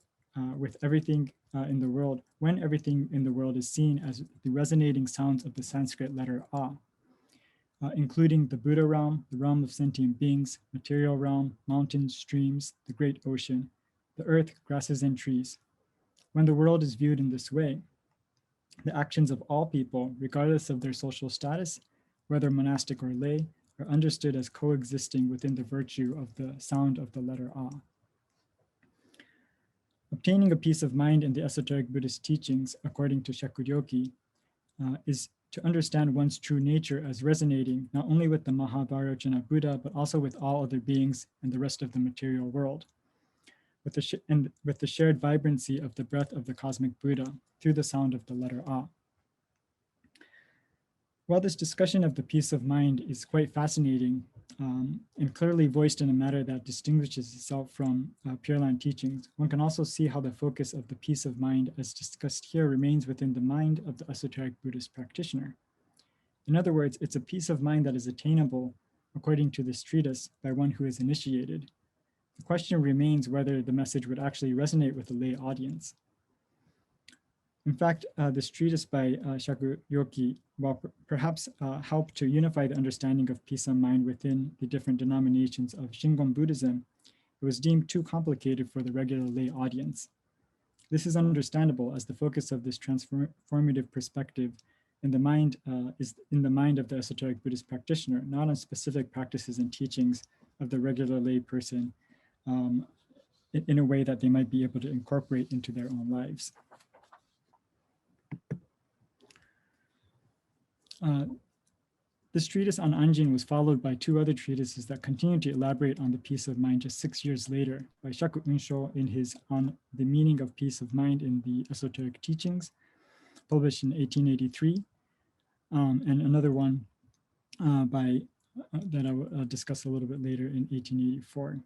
everything in the world, when everything in the world is seen as the resonating sounds of the Sanskrit letter A, including the Buddha realm, the realm of sentient beings, material realm, mountains, streams, the great ocean, the earth, grasses, and trees. When the world is viewed in this way, the actions of all people, regardless of their social status, whether monastic or lay, are understood as coexisting within the virtue of the sound of the letter A. Obtaining a peace of mind in the esoteric Buddhist teachings, according to Shakugyoki, is to understand one's true nature as resonating not only with the Mahavairochana Buddha, but also with all other beings and the rest of the material world, with the shared vibrancy of the breath of the cosmic Buddha through the sound of the letter A. While this discussion of the peace of mind is quite fascinating and clearly voiced in a manner that distinguishes itself from Pure Land teachings, one can also see how the focus of the peace of mind as discussed here remains within the mind of the esoteric Buddhist practitioner. In other words, it's a peace of mind that is attainable, according to this treatise, by one who is initiated. The question remains whether the message would actually resonate with the lay audience. In fact, this treatise by Shakugyoki, while perhaps help to unify the understanding of peace of mind within the different denominations of Shingon Buddhism, it was deemed too complicated for the regular lay audience. This is understandable, as the focus of this transformative perspective in the mind is in the mind of the esoteric Buddhist practitioner, not on specific practices and teachings of the regular lay person in a way that they might be able to incorporate into their own lives. This treatise on Anjin was followed by two other treatises that continued to elaborate on the peace of mind just 6 years later, by Shaku Unsho in his On the Meaning of Peace of Mind in the Esoteric Teachings, published in 1883, and another one that I will discuss a little bit later in 1884.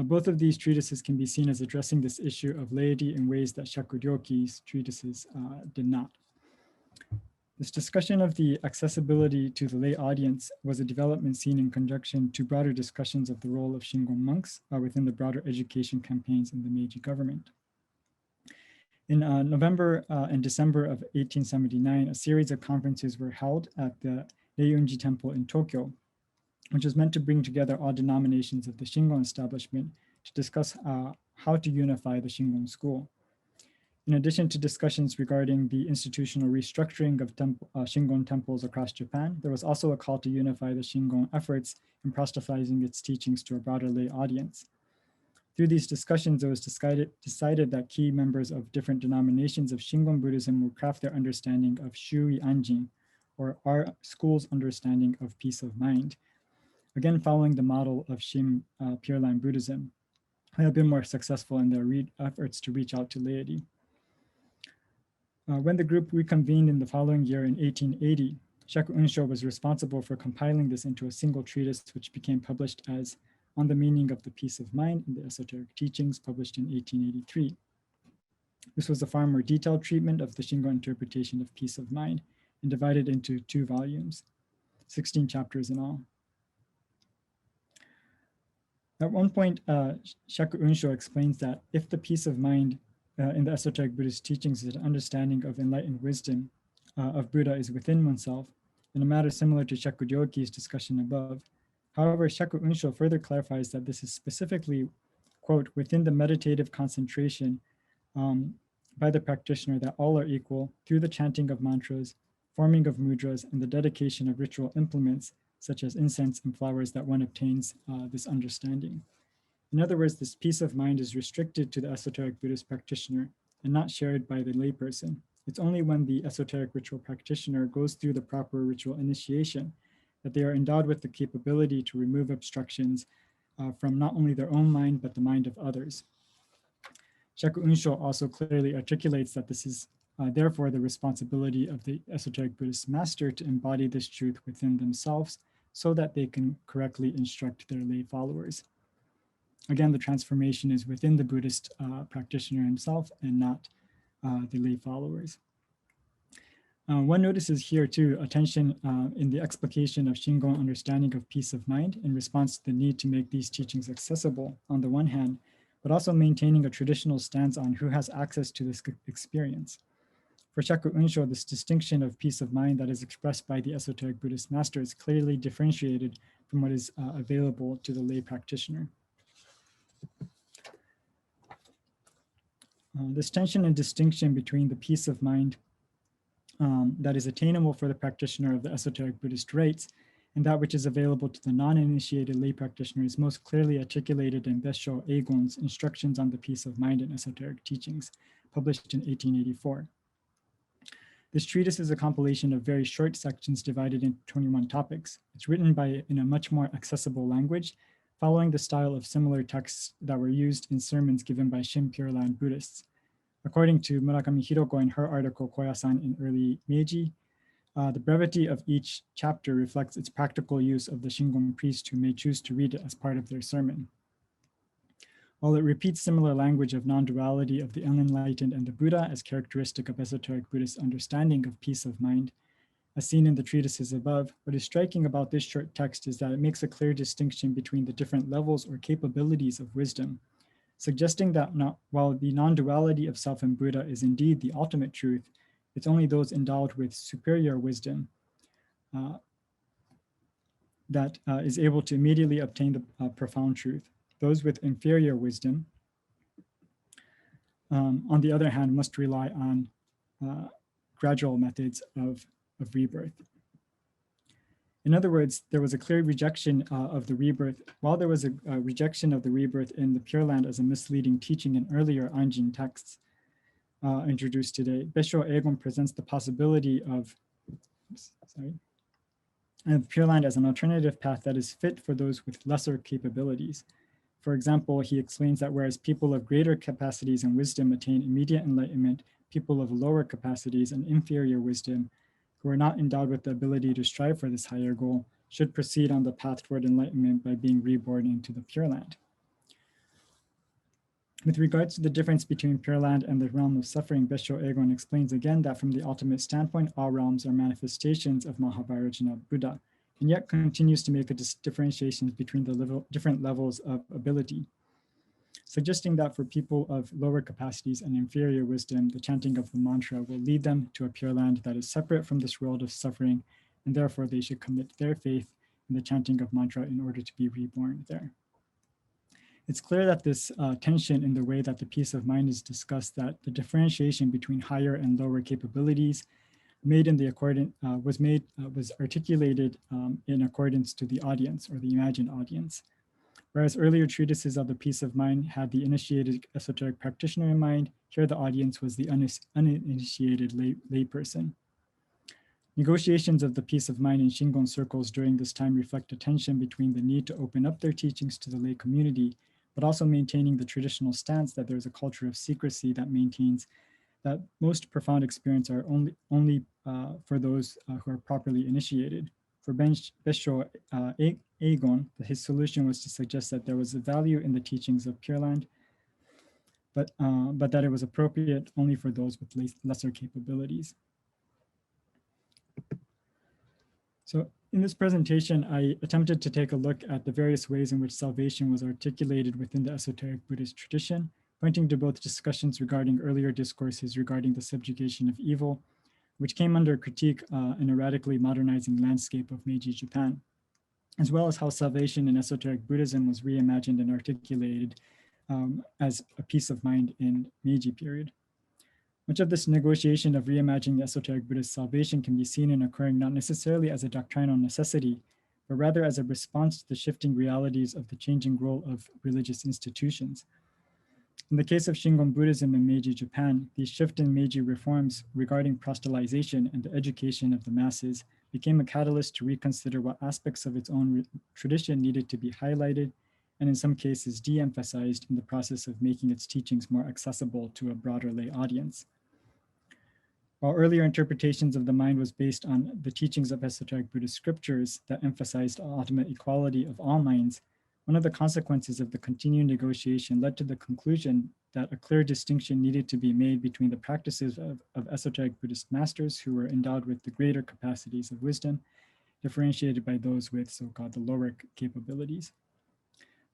Both of these treatises can be seen as addressing this issue of laity in ways that Shakugyoki's treatises did not. This discussion of the accessibility to the lay audience was a development seen in conjunction to broader discussions of the role of Shingon monks within the broader education campaigns in the Meiji government. In November and December of 1879, a series of conferences were held at the Reiunji Temple in Tokyo, which was meant to bring together all denominations of the Shingon establishment to discuss how to unify the Shingon school. In addition to discussions regarding the institutional restructuring of Shingon temples across Japan, there was also a call to unify the Shingon efforts in proselytizing its teachings to a broader lay audience. Through these discussions, it was decided that key members of different denominations of Shingon Buddhism will craft their understanding of Shui Anjin, or our school's understanding of peace of mind, again following the model of Shin Pure Land Buddhism, who have been more successful in their efforts to reach out to laity. When the group reconvened in the following year in 1880, Shaku Unsho was responsible for compiling this into a single treatise, which became published as On the Meaning of the Peace of Mind in the Esoteric Teachings, published in 1883. This was a far more detailed treatment of the Shingon interpretation of peace of mind and divided into 2 volumes, 16 chapters in all. At one point, Shaku Unsho explains that if the peace of mind in the esoteric Buddhist teachings is an understanding of enlightened wisdom of Buddha is within oneself, in a matter similar to Shaku Ryoki's discussion above. However, Shaku Unsho further clarifies that this is specifically, quote, within the meditative concentration by the practitioner that all are equal through the chanting of mantras, forming of mudras, and the dedication of ritual implements such as incense and flowers that one obtains this understanding. In other words, this peace of mind is restricted to the esoteric Buddhist practitioner and not shared by the layperson. It's only when the esoteric ritual practitioner goes through the proper ritual initiation that they are endowed with the capability to remove obstructions from not only their own mind, but the mind of others. Shaku Unsho also clearly articulates that this is therefore the responsibility of the esoteric Buddhist master to embody this truth within themselves so that they can correctly instruct their lay followers. Again, the transformation is within the Buddhist practitioner himself and not the lay followers. One notices here too a tension in the explication of Shingon understanding of peace of mind in response to the need to make these teachings accessible on the one hand, but also maintaining a traditional stance on who has access to this experience. For Shaku Unsho, this distinction of peace of mind that is expressed by the esoteric Buddhist master is clearly differentiated from what is available to the lay practitioner. This tension and distinction between the peace of mind that is attainable for the practitioner of the esoteric Buddhist rites and that which is available to the non-initiated lay practitioner is most clearly articulated in Besho Eigon's Instructions on the Peace of Mind in Esoteric Teachings, published in 1884. This treatise is a compilation of very short sections divided into 21 topics. It's written in a much more accessible language, following the style of similar texts that were used in sermons given by Shin Pure Land Buddhists. According to Murakami Hiroko in her article Koya-san in Early Meiji, the brevity of each chapter reflects its practical use of the Shingon priest who may choose to read it as part of their sermon. While it repeats similar language of non-duality of the unenlightened and the Buddha as characteristic of esoteric Buddhist understanding of peace of mind, as seen in the treatises above, what is striking about this short text is that it makes a clear distinction between the different levels or capabilities of wisdom, suggesting that while the non-duality of self and Buddha is indeed the ultimate truth, it's only those endowed with superior wisdom that is able to immediately obtain the profound truth. Those with inferior wisdom, on the other hand, must rely on gradual methods of rebirth. In other words, there was a clear rejection of the rebirth. While there was a rejection of the rebirth in the Pure Land as a misleading teaching in earlier Anjin texts introduced today, Besho Eigon presents the possibility of Pure Land as an alternative path that is fit for those with lesser capabilities. For example, he explains that whereas people of greater capacities and wisdom attain immediate enlightenment, people of lower capacities and inferior wisdom who are not endowed with the ability to strive for this higher goal should proceed on the path toward enlightenment by being reborn into the Pure Land. With regards to the difference between Pure Land and the realm of suffering, Besho Egon explains again that from the ultimate standpoint, all realms are manifestations of Mahavajrajana Buddha, and yet continues to make a differentiation between the different levels of ability, suggesting that for people of lower capacities and inferior wisdom, the chanting of the mantra will lead them to a Pure Land that is separate from this world of suffering, and therefore they should commit their faith in the chanting of mantra in order to be reborn there. It's clear that this tension in the way that the peace of mind is discussed, that the differentiation between higher and lower capabilities was articulated in accordance to the audience or the imagined audience. Whereas earlier treatises of the peace of mind had the initiated esoteric practitioner in mind, here the audience was the uninitiated layperson. Negotiations of the peace of mind in Shingon circles during this time reflect a tension between the need to open up their teachings to the lay community, but also maintaining the traditional stance that there's a culture of secrecy that maintains that most profound experience are only for those who are properly initiated. For Besho Egon, his solution was to suggest that there was a value in the teachings of Pure Land, but that it was appropriate only for those with lesser capabilities. So in this presentation, I attempted to take a look at the various ways in which salvation was articulated within the esoteric Buddhist tradition, pointing to both discussions regarding earlier discourses regarding the subjugation of evil, which came under critique in a radically modernizing landscape of Meiji Japan, as well as how salvation in esoteric Buddhism was reimagined and articulated as a peace of mind in Meiji period. Much of this negotiation of reimagining esoteric Buddhist salvation can be seen and occurring not necessarily as a doctrinal necessity, but rather as a response to the shifting realities of the changing role of religious institutions. In the case of Shingon Buddhism in Meiji Japan, these shift in Meiji reforms regarding proselytization and the education of the masses became a catalyst to reconsider what aspects of its own tradition needed to be highlighted, and in some cases de-emphasized in the process of making its teachings more accessible to a broader lay audience. While earlier interpretations of the mind was based on the teachings of esoteric Buddhist scriptures that emphasized ultimate equality of all minds, one of the consequences of the continued negotiation led to the conclusion that a clear distinction needed to be made between the practices of esoteric Buddhist masters who were endowed with the greater capacities of wisdom, differentiated by those with so-called the lower capabilities.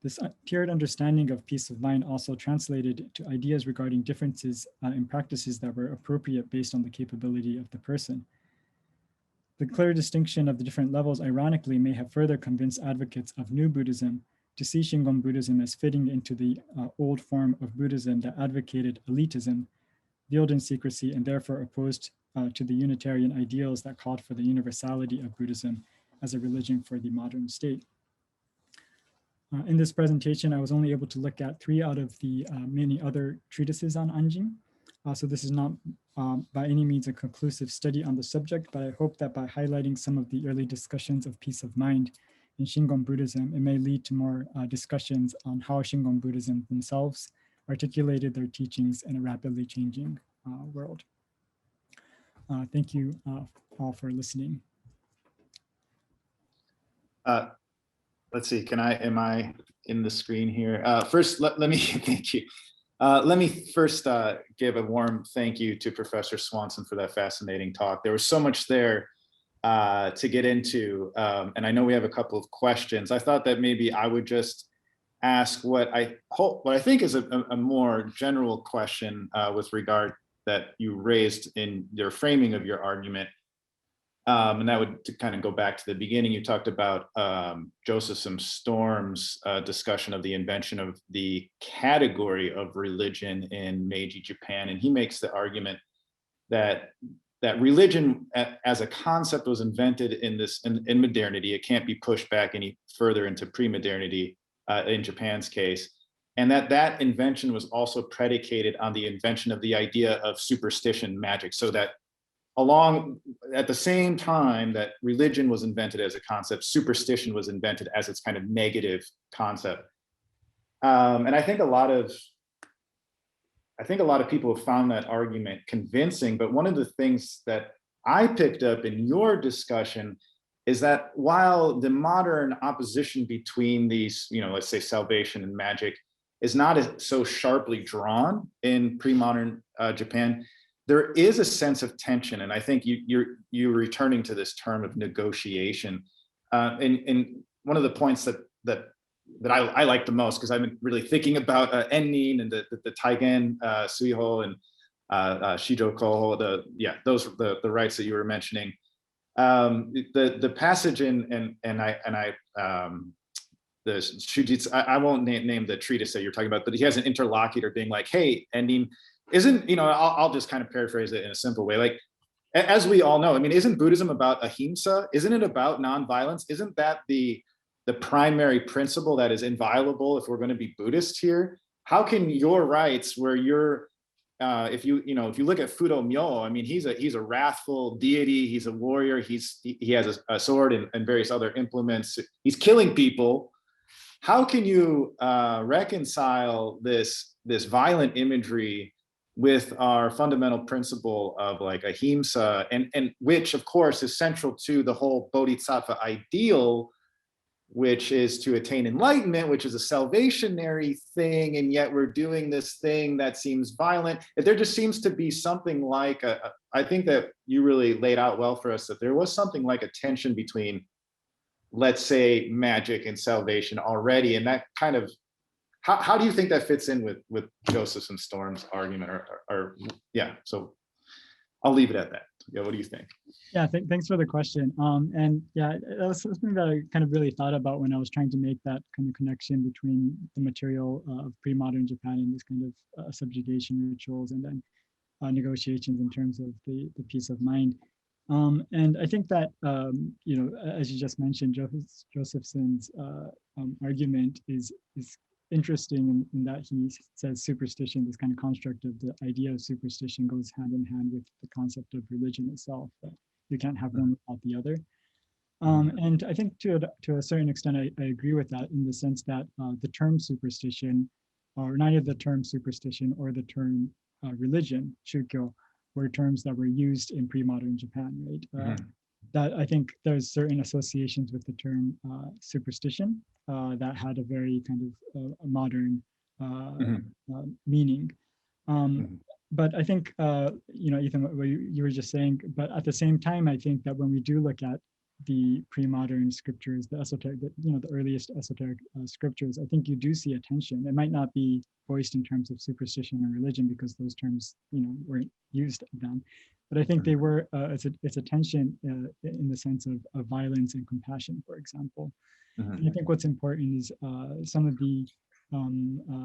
This tiered understanding of peace of mind also translated to ideas regarding differences in practices that were appropriate based on the capability of the person. The clear distinction of the different levels, ironically, may have further convinced advocates of new Buddhism to see Shingon Buddhism as fitting into the old form of Buddhism that advocated elitism, veiled in secrecy, and therefore opposed to the Unitarian ideals that called for the universality of Buddhism as a religion for the modern state. In this presentation, I was only able to look at 3 out of the many other treatises on anjin. So this is not by any means a conclusive study on the subject, but I hope that by highlighting some of the early discussions of peace of mind in Shingon Buddhism, it may lead to more discussions on how Shingon Buddhism themselves articulated their teachings in a rapidly changing world. Thank you all for listening. Let's see, am I in the screen here? First, let me, thank you. Let me first give a warm thank you to Professor Swanson for that fascinating talk. There was so much there to get into, and I know we have a couple of questions. I thought that maybe I would just ask what I think is a more general question with regard that you raised in your framing of your argument. And that would kind of go back to the beginning. You talked about Joseph M. Storm's discussion of the invention of the category of religion in Meiji Japan. And he makes the argument that religion as a concept was invented in modernity. It can't be pushed back any further into pre-modernity in Japan's case. And that invention was also predicated on the invention of the idea of superstition magic, so that at the same time that religion was invented as a concept, superstition was invented as its kind of negative concept. And I think a lot of people have found that argument convincing, but one of the things that I picked up in your discussion is that while the modern opposition between these, let's say salvation and magic is not so sharply drawn in pre-modern Japan, there is a sense of tension. And I think you're returning to this term of negotiation. And one of the points that I like the most, because I've been really thinking about ennin and the taigen, suiho, and Shijoko, the rights that you were mentioning. The passage in the Shujitsu, I won't name the treatise that you're talking about, but he has an interlocutor being like, hey, ennin isn't, I'll just kind of paraphrase it in a simple way. Like, as we all know, I mean, isn't Buddhism about ahimsa? Isn't it about nonviolence? Isn't that the primary principle that is inviolable if we're going to be Buddhist here? How can your rights, where you're, if you look at Fudo Myo, I mean, he's a wrathful deity. He's a warrior. He has a sword and various other implements. He's killing people. How can you reconcile this violent imagery with our fundamental principle of like ahimsa, and which of course is central to the whole bodhisattva ideal, which is to attain enlightenment, which is a salvationary thing, and yet we're doing this thing that seems violent. There just seems to be something like I think that you really laid out well for us, that there was something like a tension between, let's say, magic and salvation already, and that kind of, how do you think that fits in with Joseph and Storm's argument, or yeah? So I'll leave it at that. Yeah, what do you think? Yeah, thanks for the question. And yeah, that was something that I kind of really thought about when I was trying to make that kind of connection between the material of pre-modern Japan and this kind of subjugation rituals, and then negotiations in terms of the peace of mind. And I think that, as you just mentioned, Josephson's argument is interesting in that he says superstition, this kind of construct of the idea of superstition, goes hand in hand with the concept of religion itself, that you can't have one without the other. And I think to a certain extent, I agree with that, in the sense that the term superstition, or neither the term superstition or the term religion, shukyo, were terms that were used in pre-modern Japan, right? That I think there's certain associations with the term superstition that had a very kind of modern meaning. But I think, Ethan, what you were just saying, but at the same time, I think that when we do look at the pre-modern scriptures, the esoteric, the earliest esoteric scriptures, I think you do see a tension. It might not be voiced in terms of superstition and religion, because those terms, weren't used then. But I think they were, it's a tension in the sense of violence and compassion, for example. And I think what's important is some of the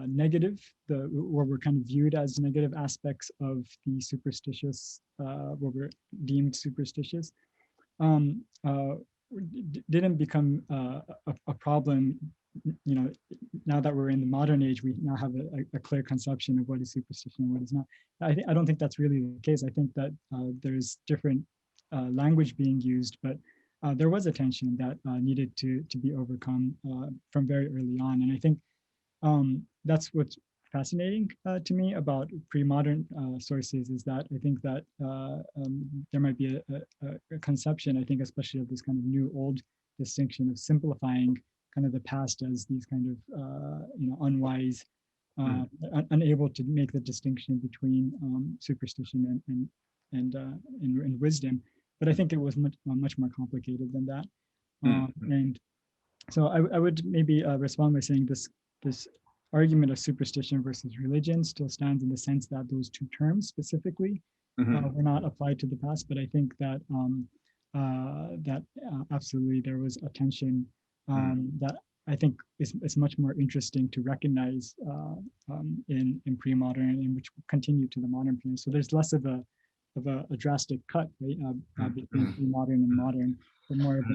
negative, what were kind of viewed as negative aspects of the superstitious, what were deemed superstitious, didn't become a problem. Now that we're in the modern age, we now have a clear conception of what is superstition and what is not. I don't think that's really the case. I think that there's different language being used, but there was a tension that needed to be overcome from very early on. And I think that's what's fascinating to me about pre-modern sources, is that I think that there might be a conception, I think, especially of this kind of new-old distinction of simplifying kind of the past as these kind of unwise, unable to make the distinction between superstition and wisdom. But I think it was much more complicated than that. And so I would maybe respond by saying this argument of superstition versus religion still stands in the sense that those two terms specifically were not applied to the past. But I think that absolutely there was a tension that I think is much more interesting to recognize in pre-modern, and which continued to the modern period. So there's less of a drastic cut, right, between pre-modern and modern, but more of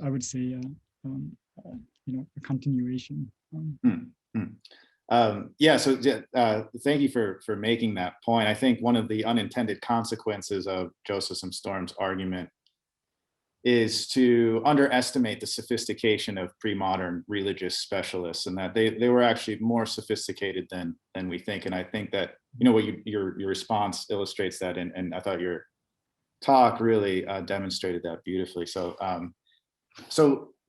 I would say a continuation. Yeah, so thank you for making that point. I think one of the unintended consequences of Joseph and Storm's argument is to underestimate the sophistication of pre-modern religious specialists, and that they were actually more sophisticated than we think. And I think that what your response illustrates that, and I thought your talk really demonstrated that beautifully. So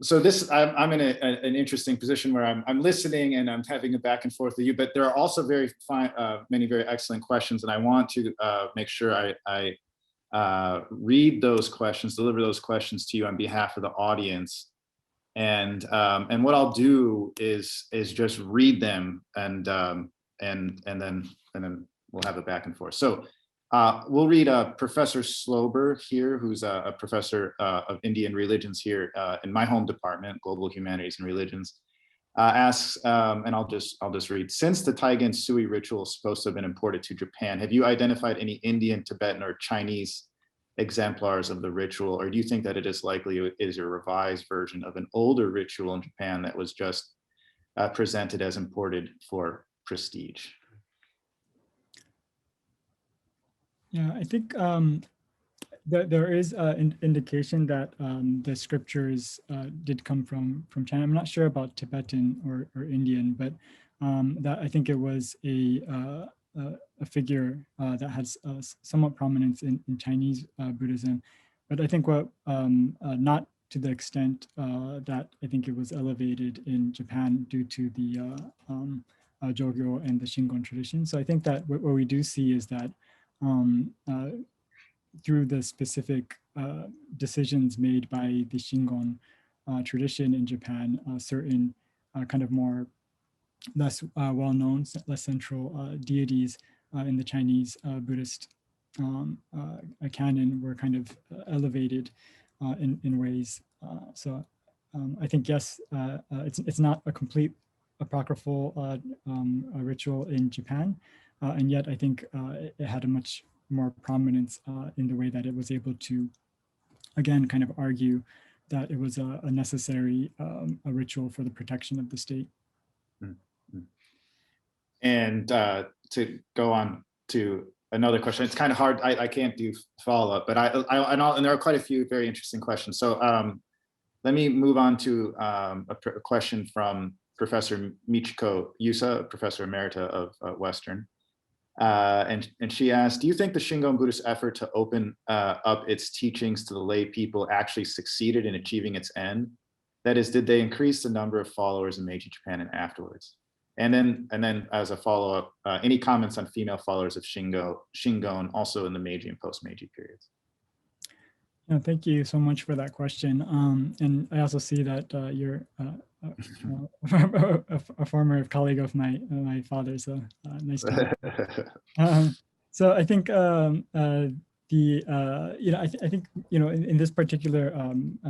So this, I'm in an interesting position where I'm listening and I'm having a back and forth with you, but there are also many very excellent questions, and I want to make sure I read those questions, deliver those questions to you on behalf of the audience. And what I'll do is just read them, and then we'll have a back and forth. So we'll read Professor Slober here, who's a professor of Indian religions here in my home department, Global Humanities and Religions. Asks, and I'll just read. Since the Taigen Sui ritual is supposed to have been imported to Japan, have you identified any Indian, Tibetan, or Chinese exemplars of the ritual, or do you think that it is likely it is a revised version of an older ritual in Japan that was just presented as imported for prestige? Yeah, I think there is an indication that the scriptures did come from China. I'm not sure about Tibetan or Indian, but that I think it was a figure that has somewhat prominence in Chinese Buddhism. But I think what not to the extent that I think it was elevated in Japan due to the Jogyo and the Shingon tradition. So I think that what we do see is that through the specific decisions made by the Shingon tradition in Japan, certain kind of more less well-known, less central deities in the Chinese Buddhist canon were kind of elevated in ways. So I think, yes, it's not a complete apocryphal ritual in Japan, and yet I think it had a much more prominence in the way that it was able to, again, kind of argue that it was a necessary a ritual for the protection of the state. And to go on to another question, it's kind of hard. I can't do follow-up, but and there are quite a few very interesting questions. So let me move on to a question from Professor Michiko Yusa, Professor Emerita of Western. And she asked, do you think the Shingon Buddhist effort to open up its teachings to the lay people actually succeeded in achieving its end? That is, did they increase the number of followers in Meiji Japan and afterwards? And then as a follow-up, any comments on female followers of Shingon also in the Meiji and post-Meiji periods? Yeah, thank you so much for that question. And I also see that you're a former colleague of my father, so nice to meet. So I think I think in this particular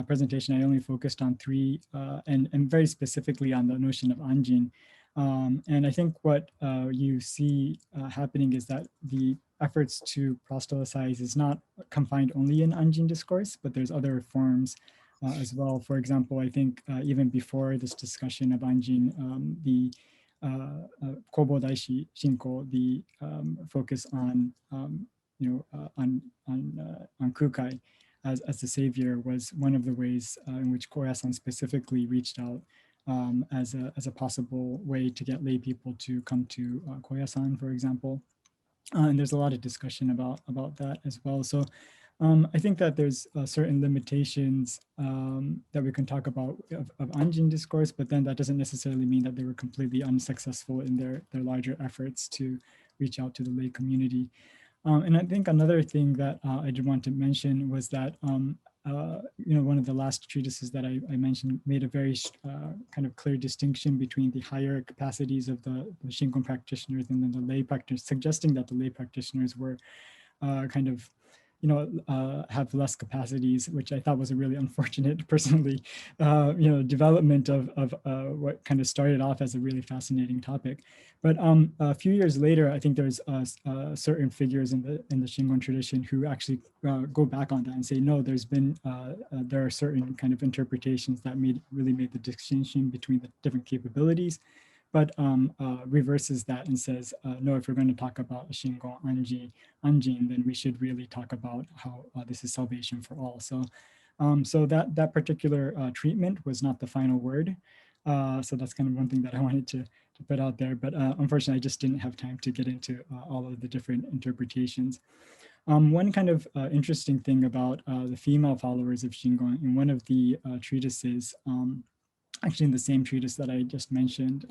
presentation, I only focused on three and very specifically on the notion of anjin. And I think what you see happening is that the efforts to proselytize is not confined only in anjin discourse, but there's other forms as well. For example, I think even before this discussion of anjin, the Kobo Daishi Shinko, the focus on on Kukai as the savior, was one of the ways in which Koyasan specifically reached out as a possible way to get lay people to come to Koyasan, for example. And there's a lot of discussion about that as well. So I think that there's certain limitations that we can talk about of anjin discourse, but then that doesn't necessarily mean that they were completely unsuccessful in their larger efforts to reach out to the lay community. And I think another thing that I did want to mention was that one of the last treatises that I mentioned made a very kind of clear distinction between the higher capacities of the Shingon practitioners and then the lay practitioners, suggesting that the lay practitioners were kind of have less capacities, which I thought was a really unfortunate, personally, development of what kind of started off as a really fascinating topic. But a few years later, I think there's certain figures in the Shingon tradition who actually go back on that and say, no, there are certain kind of interpretations that really made the distinction between the different capabilities, but reverses that and says, no, if we're going to talk about a Shingon anjin, then we should really talk about how this is salvation for all. So, so that particular treatment was not the final word. So that's kind of one thing that I wanted to put out there. But unfortunately, I just didn't have time to get into all of the different interpretations. One kind of interesting thing about the female followers of Shingon in one of the treatises, actually in the same treatise that I just mentioned,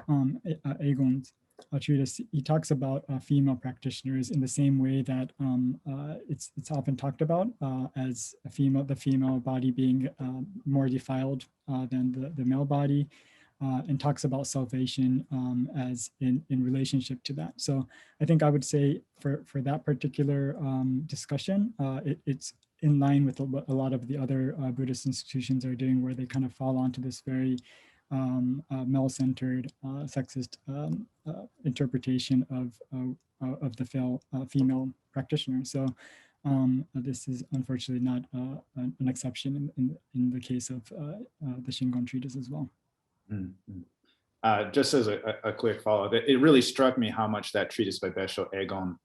Aegon's treatise, he talks about female practitioners in the same way that it's often talked about as the female body being more defiled than the male body, and talks about salvation as in relationship to that. So I think I would say for that particular discussion, it's in line with what a lot of the other Buddhist institutions are doing, where they kind of fall onto this very male-centered, sexist interpretation of the female practitioner. So this is unfortunately not an exception in the case of the Shingon treatise as well. Just as a quick follow-up, it really struck me how much that treatise by Besho Egon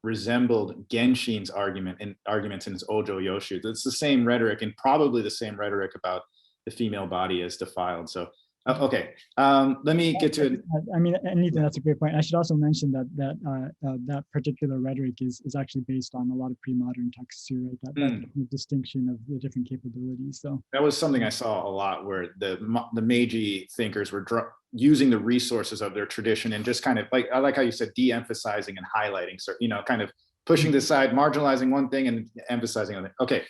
resembled Genshin's arguments in his Ojo Yoshu. It's the same rhetoric, and probably the same rhetoric about the female body as defiled. So, okay, let me get to it. I mean, Ethan, that's a great point. I should also mention that particular rhetoric is actually based on a lot of pre-modern texts too, right? That distinction of the different capabilities. So that was something I saw a lot, where the Meiji thinkers were using the resources of their tradition and just kind of like, I like how you said, de-emphasizing and highlighting, so kind of pushing this side, marginalizing one thing and emphasizing another. Okay,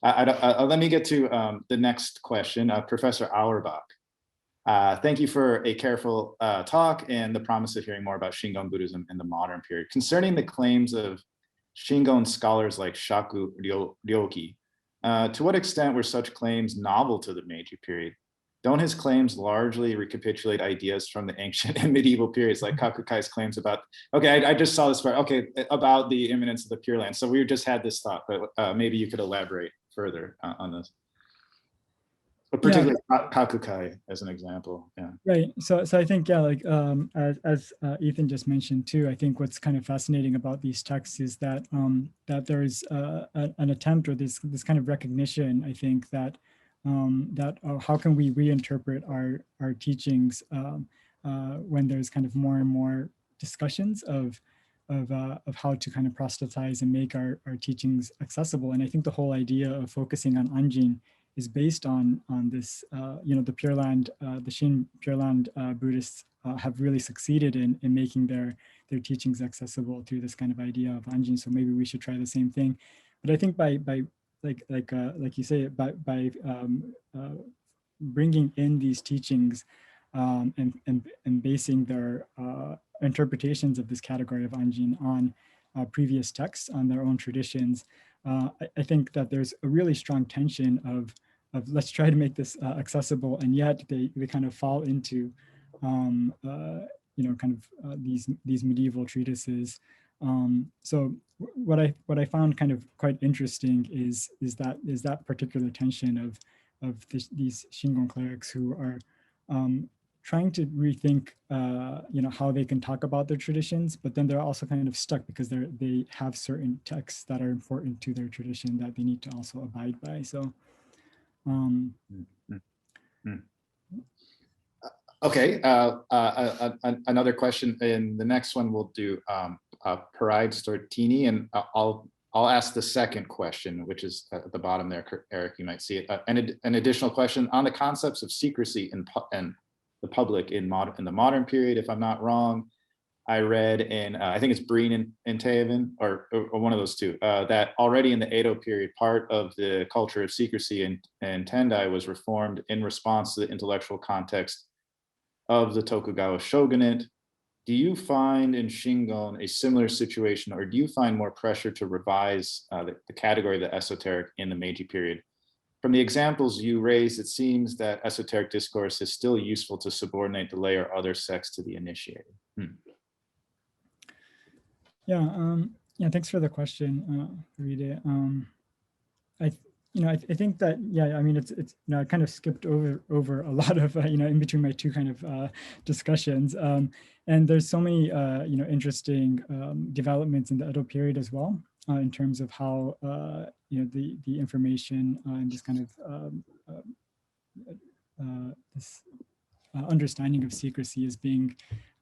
let me get to the next question. Professor Auerbach, thank you for a careful talk and the promise of hearing more about Shingon Buddhism in the modern period. Concerning the claims of Shingon scholars like Shaku Ryoki, to what extent were such claims novel to the Meiji period? Don't his claims largely recapitulate ideas from the ancient and medieval periods, like Kakukai's claims about, okay, I just saw this part, okay, about the imminence of the Pure Land. So we just had this thought, but maybe you could elaborate further on this. But particularly Kakukai as an example, yeah. Right, so I think, yeah, like as Ethan just mentioned too, I think what's kind of fascinating about these texts is that that there is an attempt, or this kind of recognition, I think, that how can we reinterpret our teachings when there's kind of more and more discussions of how to kind of proselytize and make our teachings accessible. And I think the whole idea of focusing on anjin is based on this, the Pure Land, the Shin Pure Land Buddhists have really succeeded in making their teachings accessible through this kind of idea of anjin. So maybe we should try the same thing. But I think by like you say, by bringing in these teachings and basing their interpretations of this category of anjin on previous texts, on their own traditions, I think that there's a really strong tension of let's try to make this accessible, and yet they kind of fall into these medieval treatises. So what I found kind of quite interesting is that particular tension of these Shingon clerics who are trying to rethink how they can talk about their traditions, but then they're also kind of stuck because they have certain texts that are important to their tradition that they need to also abide by. So okay, another question, and the next one we'll do Paride Stortini, and I'll ask the second question, which is at the bottom there, Eric, you might see it. An additional question on the concepts of secrecy and the public in the modern period. If I'm not wrong, I read in, I think it's Breen and Taeven, or one of those two, that already in the Edo period, part of the culture of secrecy and Tendai was reformed in response to the intellectual context of the Tokugawa shogunate. Do you find in Shingon a similar situation, or do you find more pressure to revise the category of the esoteric in the Meiji period? From the examples you raised, it seems that esoteric discourse is still useful to subordinate the lay or other sects to the initiated. Yeah, thanks for the question, Rita. I think that, yeah, I mean, it's I kind of skipped over a lot of in between my two kind of discussions, and there's so many interesting developments in the Edo period as well, in terms of how the information and just kind of this understanding of secrecy is being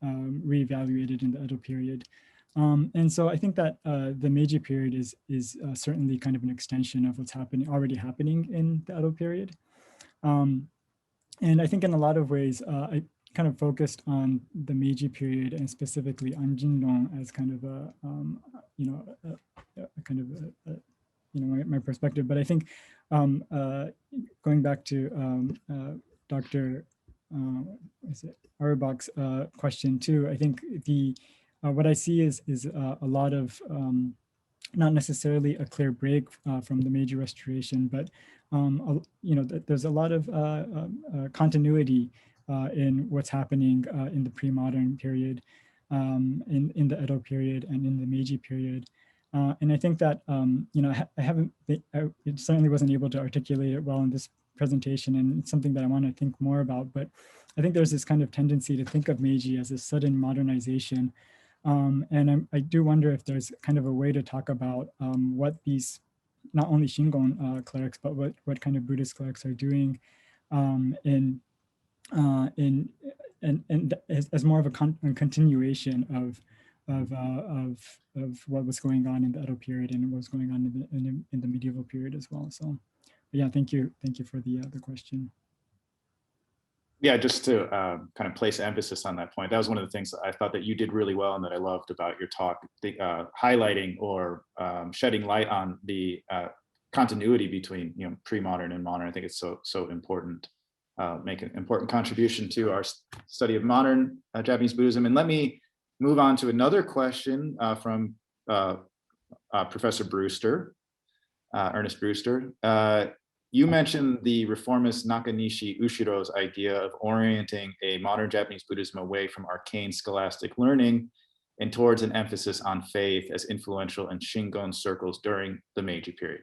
reevaluated in the Edo period. And so I think that the Meiji period is certainly kind of an extension of what's already happening in the Edo period. And I think in a lot of ways, I kind of focused on the Meiji period and specifically Anjin as kind of a, a kind of my perspective. But I think going back to Dr. Auerbach's question too, I think what I see is a lot of not necessarily a clear break from the Meiji Restoration, but there's a lot of continuity in what's happening in the pre-modern period, in the Edo period, and in the Meiji period. And I think that I certainly wasn't able to articulate it well in this presentation, and it's something that I want to think more about. But I think there's this kind of tendency to think of Meiji as a sudden modernization. And I do wonder if there's kind of a way to talk about what these, not only Shingon clerics, but what kind of Buddhist clerics are doing as more of a continuation of what was going on in the Edo period and what was going on in the medieval period as well. So, yeah, thank you for the question. Yeah, just to kind of place emphasis on that point, that was one of the things that I thought that you did really well and that I loved about your talk, highlighting or shedding light on the continuity between pre-modern and modern. I think it's so important, make an important contribution to our study of modern Japanese Buddhism. And let me move on to another question from Professor Brewster, Ernest Brewster. You mentioned the reformist Nakanishi Ushiro's idea of orienting a modern Japanese Buddhism away from arcane scholastic learning and towards an emphasis on faith as influential in Shingon circles during the Meiji period.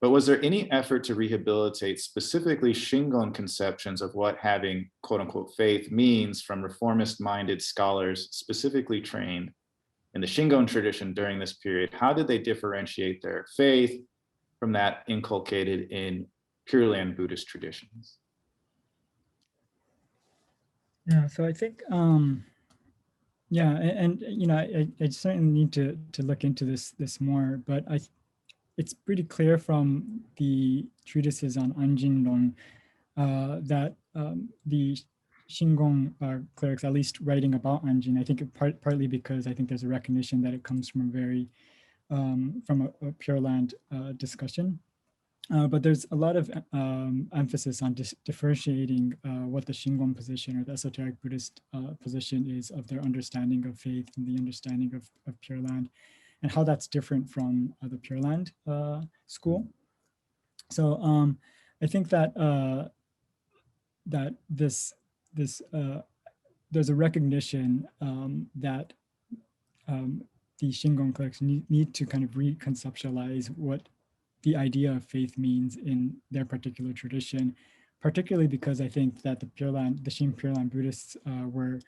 But was there any effort to rehabilitate specifically Shingon conceptions of what having quote unquote faith means from reformist-minded scholars specifically trained in the Shingon tradition during this period? How did they differentiate their faith from that inculcated in Pure Land Buddhist traditions? Yeah, so I think, yeah, and I certainly need to look into this more, but it's pretty clear from the treatises on Anjin that the Shingon clerics, at least writing about Anjin, I think partly because I think there's a recognition that it comes from from a Pure Land discussion. But there's a lot of emphasis on differentiating what the Shingon position or the Esoteric Buddhist position is of their understanding of faith and the understanding of Pure Land, and how that's different from the Pure Land school. So I think that there's a recognition that the Shingon clerics need to kind of reconceptualize what the idea of faith means in their particular tradition, particularly because I think that the Shin Pure Land Buddhists were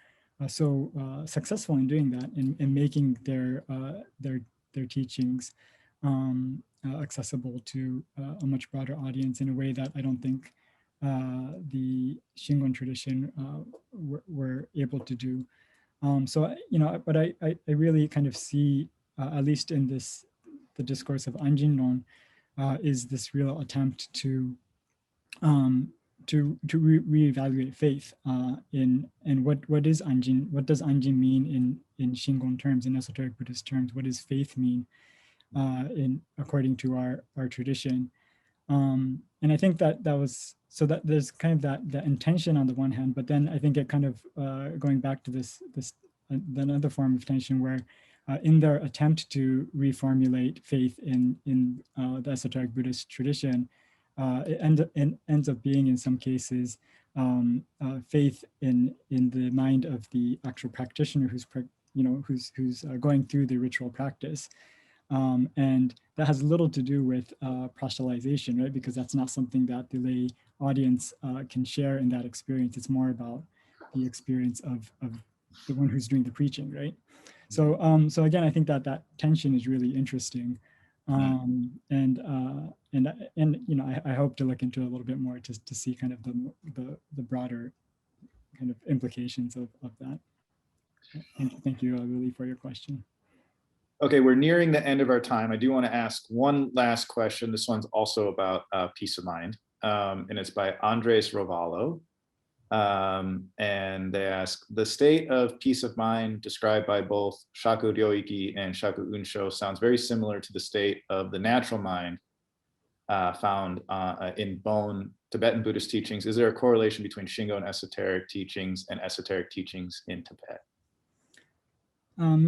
so successful in doing that, in making their teachings accessible to a much broader audience in a way that I don't think the Shingon tradition were able to do. So, but I really kind of see, at least in the discourse of Anjin is this real attempt to reevaluate faith in what is Anjin, what does Anjin mean in Shingon terms, in Esoteric Buddhist terms, what does faith mean according to our tradition. And I think that was, so that there's kind of that intention on the one hand, but then I think it kind of going back to this another form of tension where in their attempt to reformulate faith in the Esoteric Buddhist tradition, it ends up being in some cases faith in the mind of the actual practitioner who's going through the ritual practice. And that has little to do with proselytization, right? Because that's not something that the lay audience can share in that experience. It's more about the experience of the one who's doing the preaching, right? So, so again, I think that tension is really interesting, and I hope to look into it a little bit more to see kind of the broader kind of implications of that. Thank you, Lily, for your question. Okay, we're nearing the end of our time. I do want to ask one last question. This one's also about peace of mind, and it's by Andres Rovallo. And they ask, the state of peace of mind described by both Shaku Ryoiki and Shaku Unsho sounds very similar to the state of the natural mind found in Bon Tibetan Buddhist teachings. Is there a correlation between Shingon esoteric teachings and esoteric teachings in Tibet?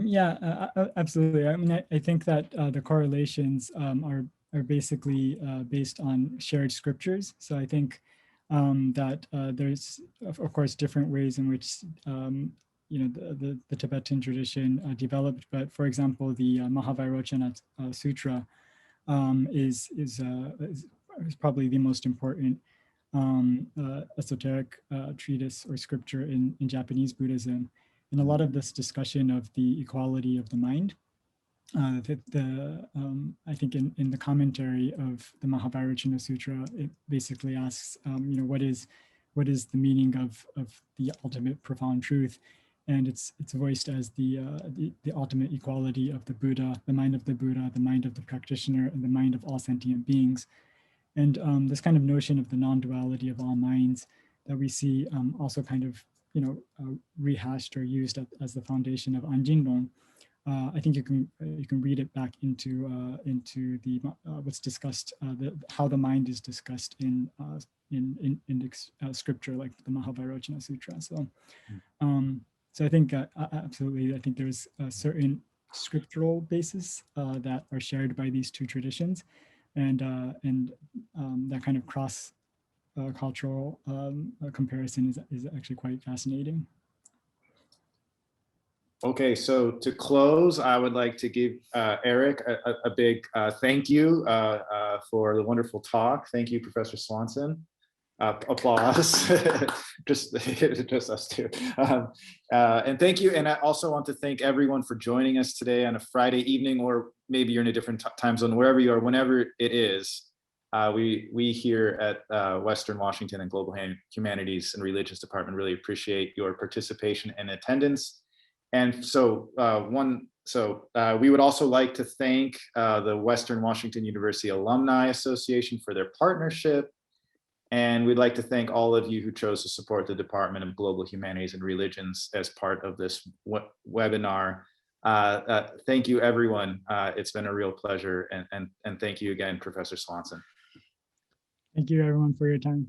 Yeah, absolutely. I mean, I think that the correlations are basically based on shared scriptures. So I think that there's, of course, different ways in which the Tibetan tradition developed. But for example, the Mahavairochana Sutra is probably the most important esoteric treatise or scripture in Japanese Buddhism. And a lot of this discussion of the equality of the mind, I think in the commentary of the Mahavairochana Sutra, it basically asks, what is the meaning of the ultimate profound truth? And it's voiced as the ultimate equality of the Buddha, the mind of the Buddha, the mind of the practitioner, and the mind of all sentient beings. And this kind of notion of the non-duality of all minds that we see also kind of rehashed or used as the foundation of Anjin. I think you can read it back into the what's discussed, how the mind is discussed in scripture, like the Mahavairochana Sutra. So, so I think absolutely, I think there's a certain scriptural basis that are shared by these two traditions, and that kind of cross cultural comparison is actually quite fascinating. Okay, so to close, I would like to give Eric a big thank you for the wonderful talk. Thank you, Professor Swanson. Applause, just us two. And thank you. And I also want to thank everyone for joining us today on a Friday evening, or maybe you're in a different time zone, wherever you are, whenever it is. We here at Western Washington and Global Humanities and Religions Department really appreciate your participation and attendance. And so we would also like to thank the Western Washington University Alumni Association for their partnership. And we'd like to thank all of you who chose to support the Department of Global Humanities and Religions as part of this webinar. Thank you, everyone. It's been a real pleasure. And thank you again, Professor Swanson. Thank you, everyone, for your time.